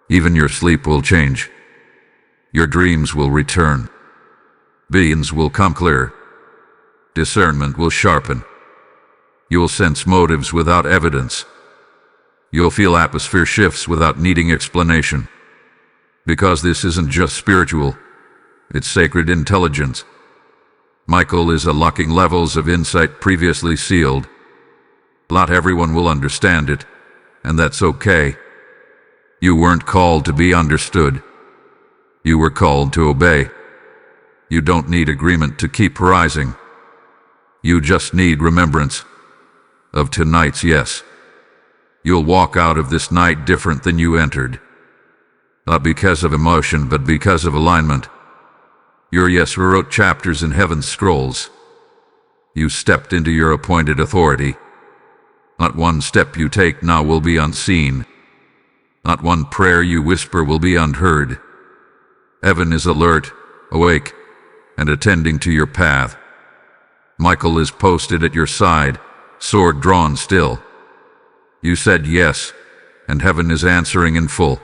Even your sleep will change. Your dreams will return. Visions will come clear. Discernment will sharpen. You'll sense motives without evidence. You'll feel atmosphere shifts without needing explanation. Because this isn't just spiritual, it's sacred intelligence. Michael is unlocking levels of insight previously sealed. Not everyone will understand it, and that's okay. You weren't called to be understood. You were called to obey. You don't need agreement to keep rising. You just need remembrance of tonight's yes. You'll walk out of this night different than you entered. Not because of emotion, but because of alignment. Your yes rewrote chapters in heaven's scrolls. You stepped into your appointed authority. Not one step you take now will be unseen. Not one prayer you whisper will be unheard. Heaven is alert, awake, and attending to your path. Michael is posted at your side, sword drawn still. You said yes, and heaven is answering in full.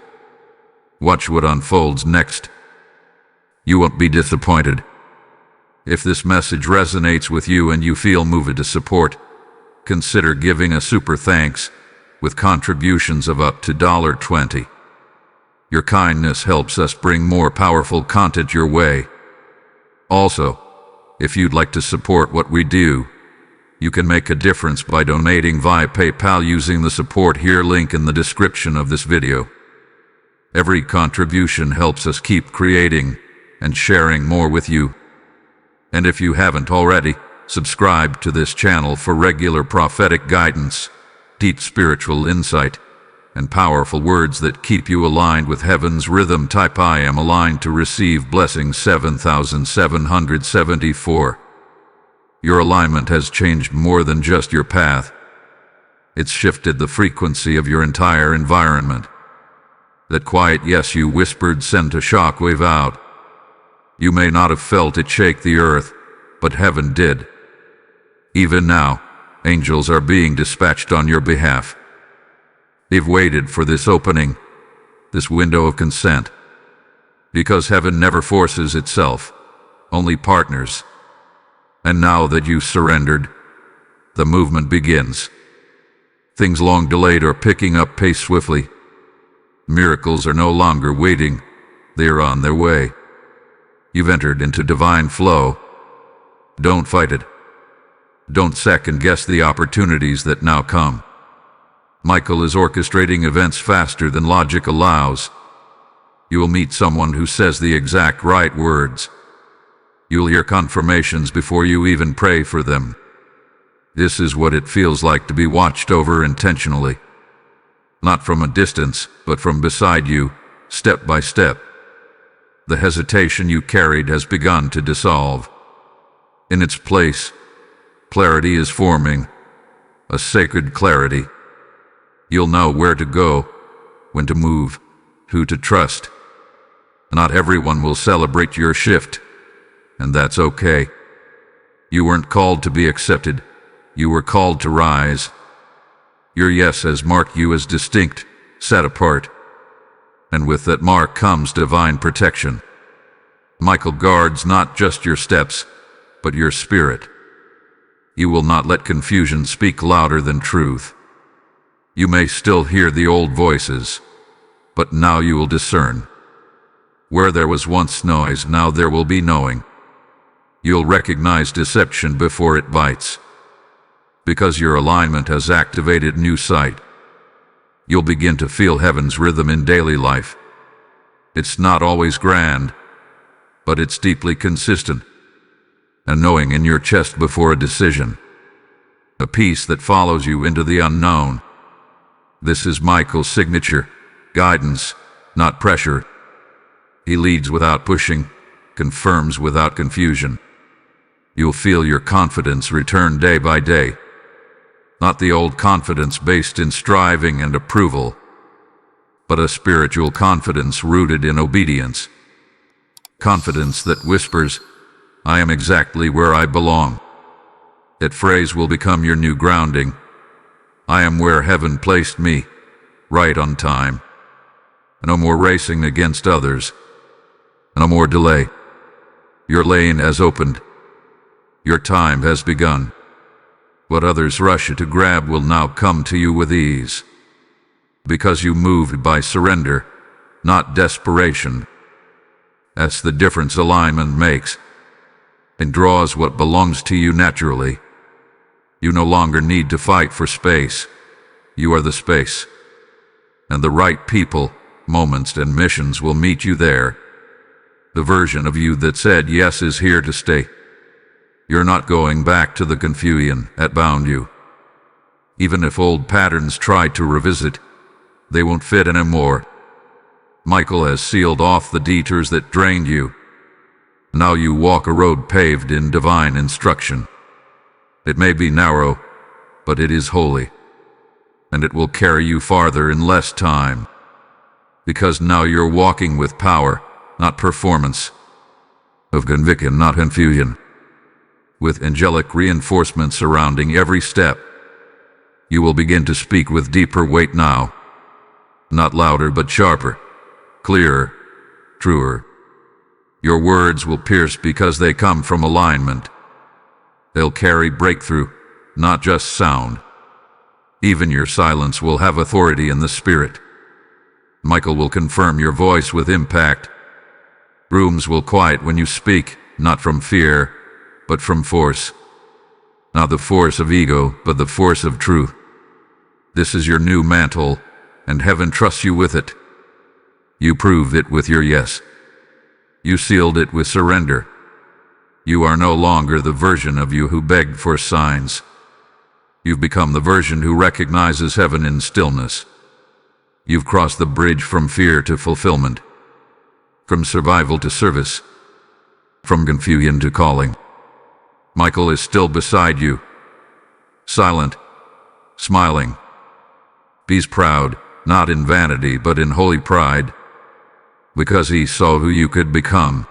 Watch what unfolds next. You won't be disappointed. If this message resonates with you and you feel moved to support, consider giving a super thanks with contributions of up to $20. Your kindness helps us bring more powerful content your way. Also, if you'd like to support what we do, you can make a difference by donating via PayPal using the support here link in the description of this video. Every contribution helps us keep creating and sharing more with you. And if you haven't already, subscribe to this channel for regular prophetic guidance, deep spiritual insight, and powerful words that keep you aligned with heaven's rhythm. Type I am aligned to receive blessings 7774. Your alignment has changed more than just your path. It's shifted the frequency of your entire environment. That quiet yes you whispered sent a shockwave out. You may not have felt it shake the earth, but heaven did. Even now, angels are being dispatched on your behalf. They've waited for this opening, this window of consent. Because heaven never forces itself, only partners. And now that you've surrendered, the movement begins. Things long delayed are picking up pace swiftly. Miracles are no longer waiting, they are on their way. You've entered into divine flow. Don't fight it. Don't second-guess the opportunities that now come. Michael is orchestrating events faster than logic allows. You will meet someone who says the exact right words. You'll hear confirmations before you even pray for them. This is what it feels like to be watched over intentionally. Not from a distance, but from beside you, step by step. The hesitation you carried has begun to dissolve. In its place, clarity is forming, a sacred clarity. You'll know where to go, when to move, who to trust. Not everyone will celebrate your shift, and that's okay. You weren't called to be accepted, you were called to rise. Your yes has marked you as distinct, set apart. And with that mark comes divine protection. Michael guards not just your steps, but your spirit. You will not let confusion speak louder than truth. You may still hear the old voices, but now you will discern. Where there was once noise, now there will be knowing. You'll recognize deception before it bites. Because your alignment has activated new sight. You'll begin to feel heaven's rhythm in daily life. It's not always grand, but it's deeply consistent. A knowing in your chest before a decision. A peace that follows you into the unknown. This is Michael's signature. Guidance, not pressure. He leads without pushing, confirms without confusion. You'll feel your confidence return day by day. Not the old confidence based in striving and approval, but a spiritual confidence rooted in obedience. Confidence that whispers, "I am exactly where I belong." That phrase will become your new grounding. I am where heaven placed me, right on time. No more racing against others. No more delay. Your lane has opened. Your time has begun. What others rush to grab will now come to you with ease. Because you moved by surrender, not desperation. That's the difference alignment makes. It draws what belongs to you naturally. You no longer need to fight for space. You are the space. And the right people, moments, and missions will meet you there. The version of you that said yes is here to stay. You're not going back to the confusion that bound you. Even if old patterns try to revisit, they won't fit anymore. Michael has sealed off the detours that drained you. Now you walk a road paved in divine instruction. It may be narrow, but it is holy. And it will carry you farther in less time. Because now you're walking with power, not performance. Of conviction, not confusion. With angelic reinforcement surrounding every step. You will begin to speak with deeper weight now. Not louder but sharper, clearer, truer. Your words will pierce because they come from alignment. They'll carry breakthrough, not just sound. Even your silence will have authority in the spirit. Michael will confirm your voice with impact. Rooms will quiet when you speak, not from fear, but from force. Not the force of ego, but the force of truth. This is your new mantle, and heaven trusts you with it. You proved it with your yes. You sealed it with surrender. You are no longer the version of you who begged for signs. You've become the version who recognizes heaven in stillness. You've crossed the bridge from fear to fulfillment, from survival to service, from confusion to calling. Michael is still beside you, silent, smiling. He's proud, not in vanity but in holy pride, because he saw who you could become.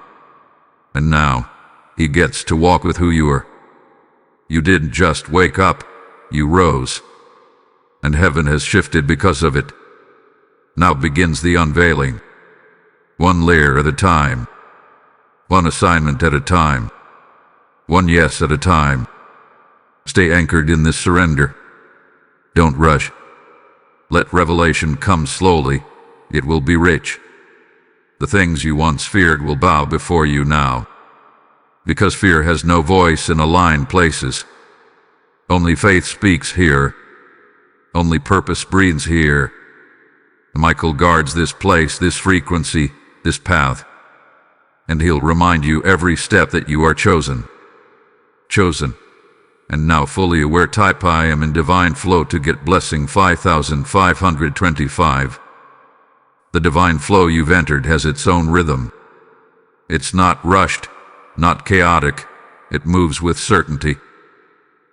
And now, he gets to walk with who you are. You didn't just wake up, you rose. And heaven has shifted because of it. Now begins the unveiling. One layer at a time. One assignment at a time. One yes at a time. Stay anchored in this surrender. Don't rush. Let revelation come slowly. It will be rich. The things you once feared will bow before you now. Because fear has no voice in aligned places. Only faith speaks here. Only purpose breathes here. Michael guards this place, this frequency, this path. And he'll remind you every step that you are chosen. Chosen. And now fully aware type I am in divine flow to get blessing 5525. The divine flow you've entered has its own rhythm. It's not rushed, not chaotic. It moves with certainty.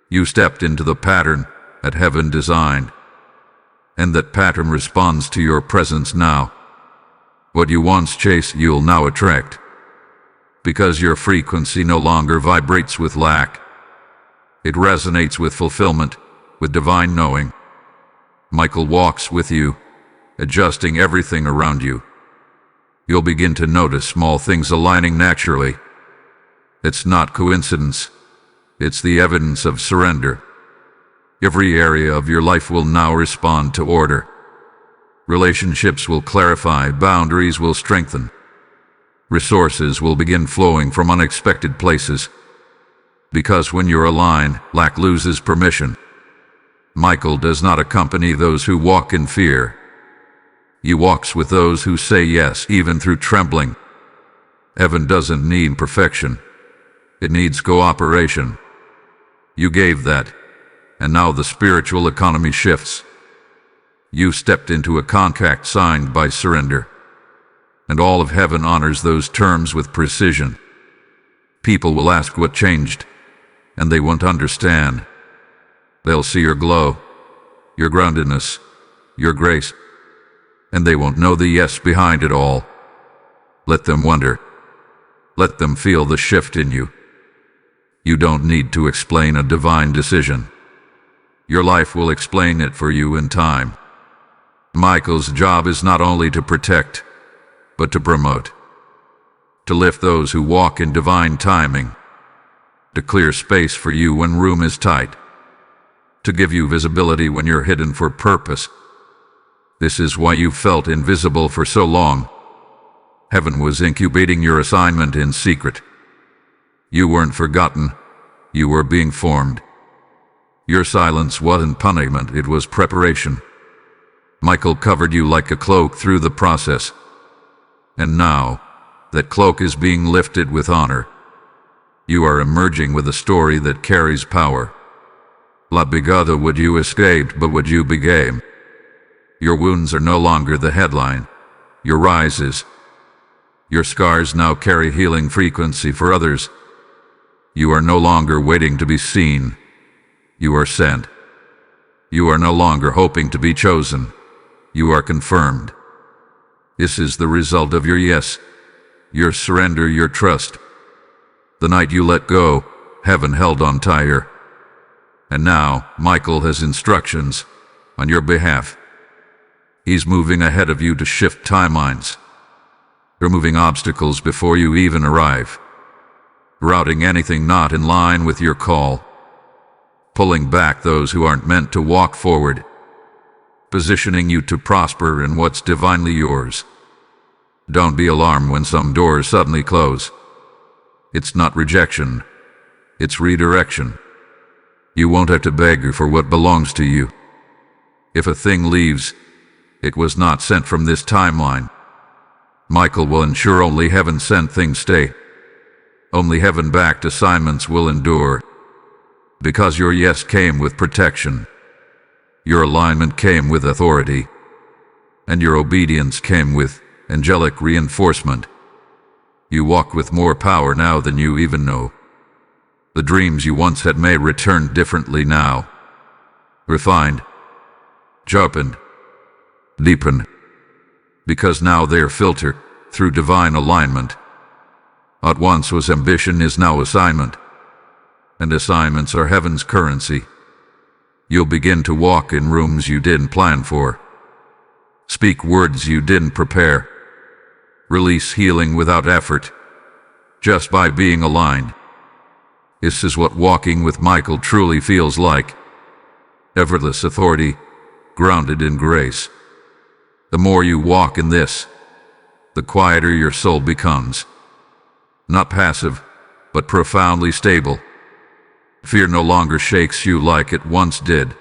You stepped into the pattern that heaven designed. And that pattern responds to your presence now. What you once chased, you'll now attract. Because your frequency no longer vibrates with lack. It resonates with fulfillment, with divine knowing. Michael walks with you, adjusting everything around you. You'll begin to notice small things aligning naturally. It's not coincidence. It's the evidence of surrender. Every area of your life will now respond to order. Relationships will clarify, boundaries will strengthen. Resources will begin flowing from unexpected places. Because when you're aligned, lack loses permission. Michael does not accompany those who walk in fear. He walks with those who say yes, even through trembling. Heaven doesn't need perfection. It needs cooperation. You gave that, and now the spiritual economy shifts. You stepped into a contract signed by surrender, and all of heaven honors those terms with precision. People will ask what changed, and they won't understand. They'll see your glow, your groundedness, your grace, and they won't know the yes behind it all. Let them wonder. Let them feel the shift in you. You don't need to explain a divine decision. Your life will explain it for you in time. Michael's job is not only to protect, but to promote. To lift those who walk in divine timing. To clear space for you when room is tight. To give you visibility when you're hidden for purpose. This is why you felt invisible for so long. Heaven was incubating your assignment in secret. You weren't forgotten. You were being formed. Your silence wasn't punishment, it was preparation. Michael covered you like a cloak through the process. And now, that cloak is being lifted with honor. You are emerging with a story that carries power. La Bigada what you escaped, but what you became. Your wounds are no longer the headline. Your rises. Your scars now carry healing frequency for others. You are no longer waiting to be seen. You are sent. You are no longer hoping to be chosen. You are confirmed. This is the result of your yes, your surrender, your trust. The night you let go, heaven held on tighter. And now, Michael has instructions on your behalf. He's moving ahead of you to shift timelines, removing obstacles before you even arrive, routing anything not in line with your call, pulling back those who aren't meant to walk forward, positioning you to prosper in what's divinely yours. Don't be alarmed when some doors suddenly close. It's not rejection, it's redirection. You won't have to beg for what belongs to you. If a thing leaves, it was not sent from this timeline. Michael will ensure only heaven-sent things stay. Only heaven-backed assignments will endure. Because your yes came with protection. Your alignment came with authority. And your obedience came with angelic reinforcement. You walk with more power now than you even know. The dreams you once had may return differently now. Refined, sharpened, deepened. Because now they are filtered through divine alignment. What once was ambition is now assignment. And assignments are heaven's currency. You'll begin to walk in rooms you didn't plan for. Speak words you didn't prepare. Release healing without effort, just by being aligned. This is what walking with Michael truly feels like. Effortless authority, grounded in grace. The more you walk in this, the quieter your soul becomes. Not passive, but profoundly stable. Fear no longer shakes you like it once did.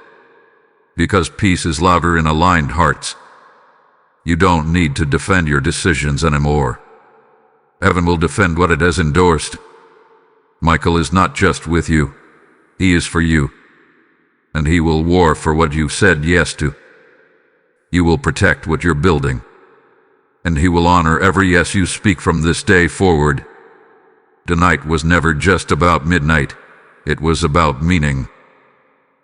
Because peace is louder in aligned hearts. You don't need to defend your decisions anymore. Heaven will defend what it has endorsed. Michael is not just with you, he is for you. And he will war for what you've said yes to. You will protect what you're building. And he will honor every yes you speak from this day forward. Tonight was never just about midnight. It was about meaning.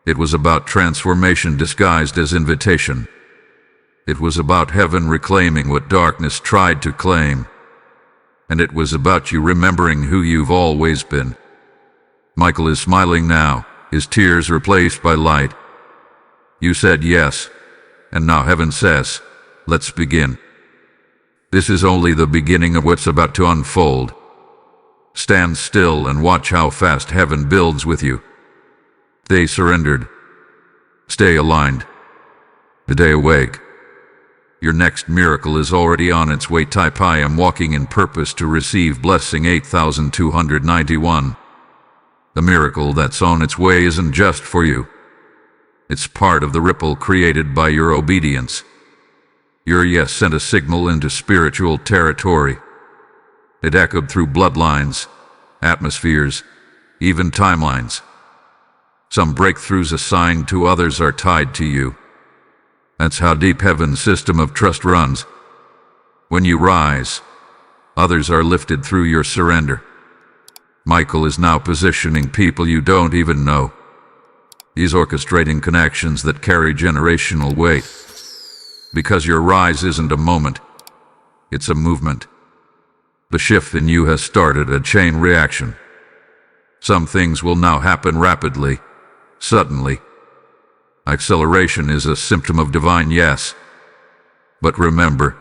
It was about transformation disguised as invitation. It was about heaven reclaiming what darkness tried to claim. And it was about you remembering who you've always been. Michael is smiling now, his tears replaced by light. You said yes, and now heaven says, let's begin. This is only the beginning of what's about to unfold. Stand still and watch how fast heaven builds with you. Stay surrendered. Stay aligned. Stay awake. Your next miracle is already on its way. Type I am walking in purpose to receive blessing 8291. The miracle that's on its way isn't just for you. It's part of the ripple created by your obedience. Your yes sent a signal into spiritual territory. It echoed through bloodlines, atmospheres, even timelines. Some breakthroughs assigned to others are tied to you. That's how deep heaven's system of trust runs. When you rise, others are lifted through your surrender. Michael is now positioning people you don't even know. He's orchestrating connections that carry generational weight. Because your rise isn't a moment, it's a movement. The shift in you has started a chain reaction. Some things will now happen rapidly, suddenly. Acceleration is a symptom of divine yes. But remember,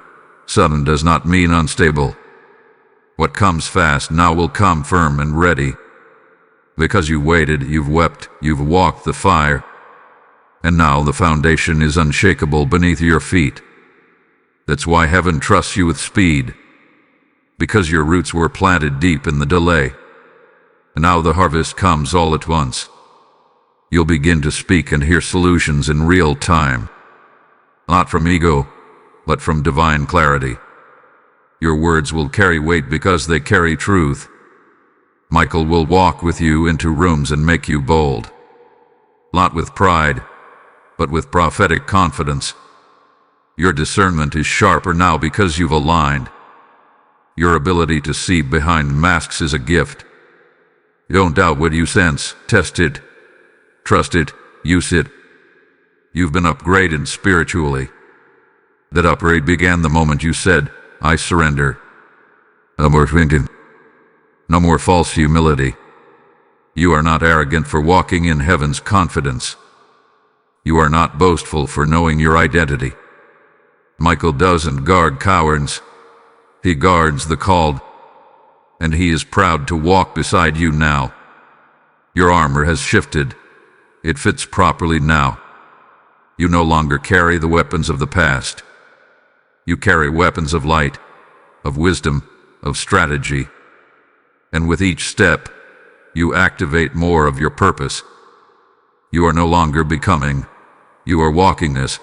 sudden does not mean unstable. What comes fast now will come firm and ready. Because you waited, you've wept, you've walked the fire, and now the foundation is unshakable beneath your feet. That's why heaven trusts you with speed, because your roots were planted deep in the delay. And now the harvest comes all at once. You'll begin to speak and hear solutions in real time, not from ego, but from divine clarity. Your words will carry weight because they carry truth. Michael will walk with you into rooms and make you bold. Not with pride, but with prophetic confidence. Your discernment is sharper now because you've aligned. Your ability to see behind masks is a gift. Don't doubt what you sense. Test it. Trust it. Use it. You've been upgraded spiritually. That upgrade began the moment you said, I surrender. No more thinking. No more false humility. You are not arrogant for walking in heaven's confidence. You are not boastful for knowing your identity. Michael doesn't guard cowards. He guards the called. And he is proud to walk beside you now. Your armor has shifted. It fits properly now. You no longer carry the weapons of the past. You carry weapons of light, of wisdom, of strategy. And with each step, you activate more of your purpose. You are no longer becoming, you are walking this.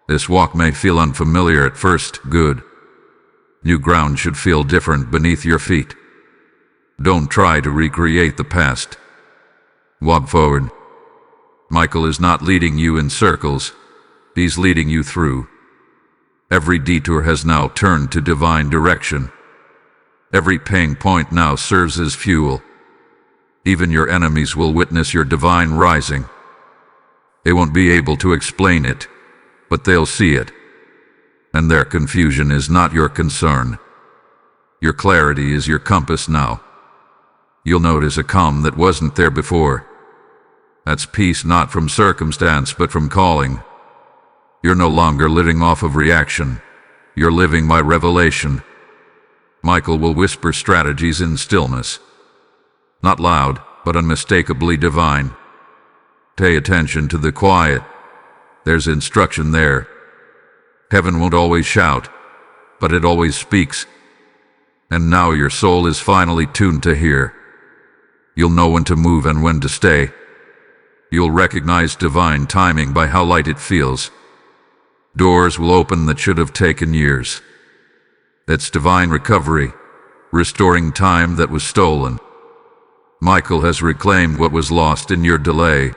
This walk may feel unfamiliar at first, good. New ground should feel different beneath your feet. Don't try to recreate the past. Walk forward. Michael is not leading you in circles, he's leading you through. Every detour has now turned to divine direction. Every pain point now serves as fuel. Even your enemies will witness your divine rising. They won't be able to explain it, but they'll see it. And their confusion is not your concern. Your clarity is your compass now. You'll notice a calm that wasn't there before. That's peace not from circumstance but from calling. You're no longer living off of reaction. You're living by revelation. Michael will whisper strategies in stillness. Not loud, but unmistakably divine. Pay attention to the quiet. There's instruction there. Heaven won't always shout, but it always speaks. And now your soul is finally tuned to hear. You'll know when to move and when to stay. You'll recognize divine timing by how light it feels. Doors will open that should have taken years. That's divine recovery, restoring time that was stolen. Michael has reclaimed what was lost in your delay.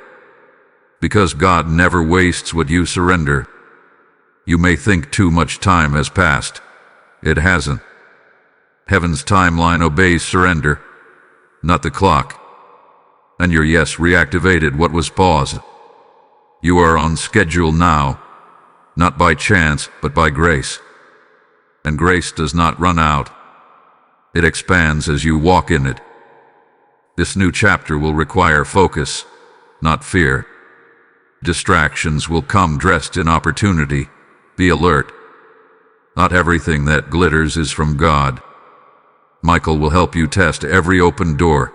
Because God never wastes what you surrender. You may think too much time has passed. It hasn't. Heaven's timeline obeys surrender, not the clock. And your yes reactivated what was paused. You are on schedule now, not by chance, but by grace. And grace does not run out. It expands as you walk in it. This new chapter will require focus, not fear. Distractions will come dressed in opportunity. Be alert. Not everything that glitters is from God. Michael will help you test every open door.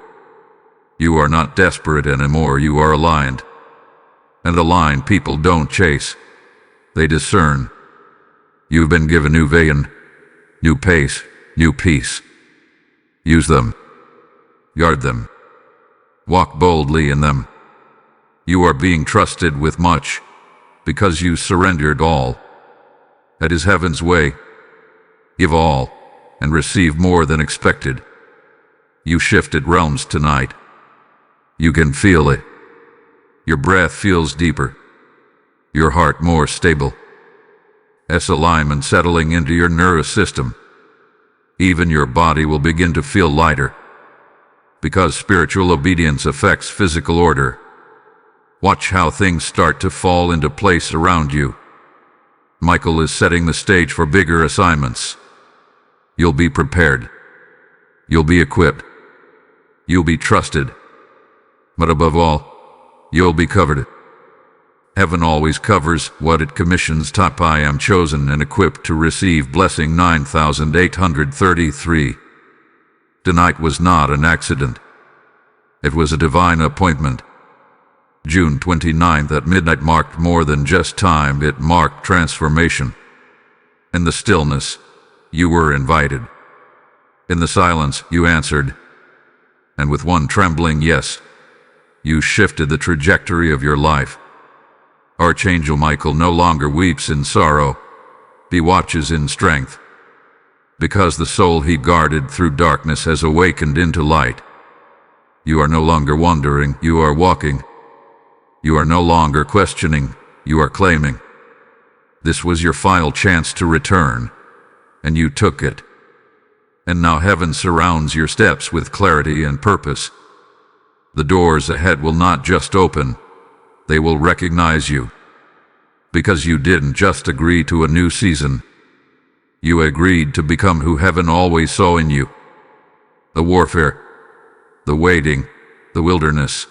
You are not desperate anymore, you are aligned. And aligned people don't chase. They discern. You've been given new vision, new pace, new peace. Use them. Guard them. Walk boldly in them. You are being trusted with much, because you surrendered all. That is heaven's way. Give all, and receive more than expected. You shifted realms tonight. You can feel it. Your breath feels deeper. Your heart more stable. Alignment settling into your nervous system. Even your body will begin to feel lighter. Because spiritual obedience affects physical order. Watch how things start to fall into place around you. Michael is setting the stage for bigger assignments. You'll be prepared. You'll be equipped. You'll be trusted. But above all, you'll be covered. Heaven always covers what it commissions. I am chosen and equipped to receive blessing 9833. Tonight was not an accident. It was a divine appointment. June 29th at midnight marked more than just time, it marked transformation. In the stillness, you were invited. In the silence, you answered. And with one trembling yes, you shifted the trajectory of your life. Archangel Michael no longer weeps in sorrow, he watches in strength. Because the soul he guarded through darkness has awakened into light. You are no longer wandering, you are walking. You are no longer questioning, you are claiming. This was your final chance to return, and you took it. And now heaven surrounds your steps with clarity and purpose. The doors ahead will not just open, they will recognize you. Because you didn't just agree to a new season. You agreed to become who heaven always saw in you. The warfare, the waiting, the wilderness.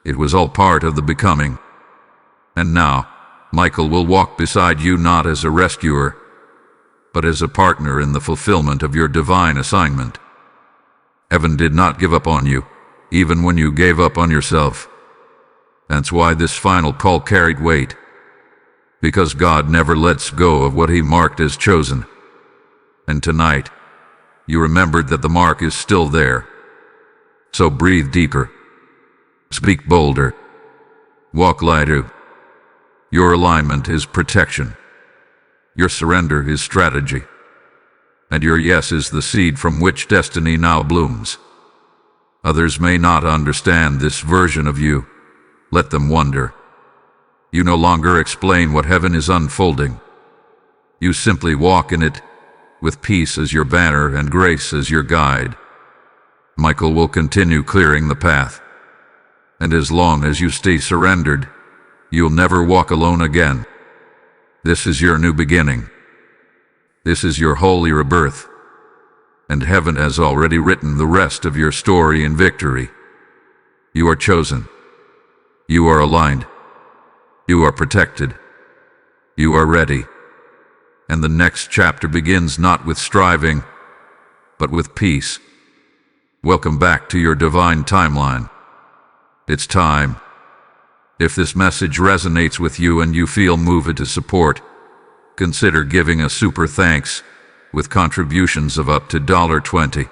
It was all part of the becoming. And now, Michael will walk beside you not as a rescuer, but as a partner in the fulfillment of your divine assignment. Heaven did not give up on you, even when you gave up on yourself. That's why this final call carried weight. Because God never lets go of what he marked as chosen. And tonight, you remembered that the mark is still there. So breathe deeper. Speak bolder. Walk lighter. Your alignment is protection. Your surrender is strategy. And your yes is the seed from which destiny now blooms. Others may not understand this version of you. Let them wonder. You no longer explain what heaven is unfolding. You simply walk in it, with peace as your banner and grace as your guide. Michael will continue clearing the path. And as long as you stay surrendered, you'll never walk alone again. This is your new beginning. This is your holy rebirth. And heaven has already written the rest of your story in victory. You are chosen. You are aligned. You are protected. You are ready. And the next chapter begins not with striving, but with peace. Welcome back to your divine timeline. It's time. If this message resonates with you and you feel moved to support, consider giving a super thanks with contributions of up to $20.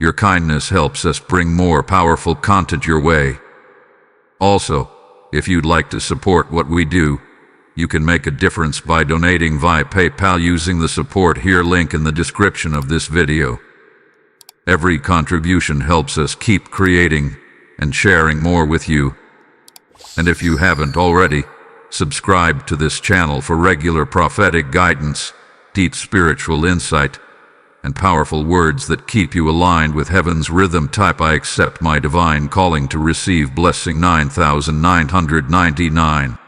Your kindness helps us bring more powerful content your way. Also, if you'd like to support what we do, you can make a difference by donating via PayPal using the support here link in the description of this video. Every contribution helps us keep creating and sharing more with you. And if you haven't already, subscribe to this channel for regular prophetic guidance, deep spiritual insight, and powerful words that keep you aligned with heaven's rhythm. I accept my divine calling to receive blessing 9999.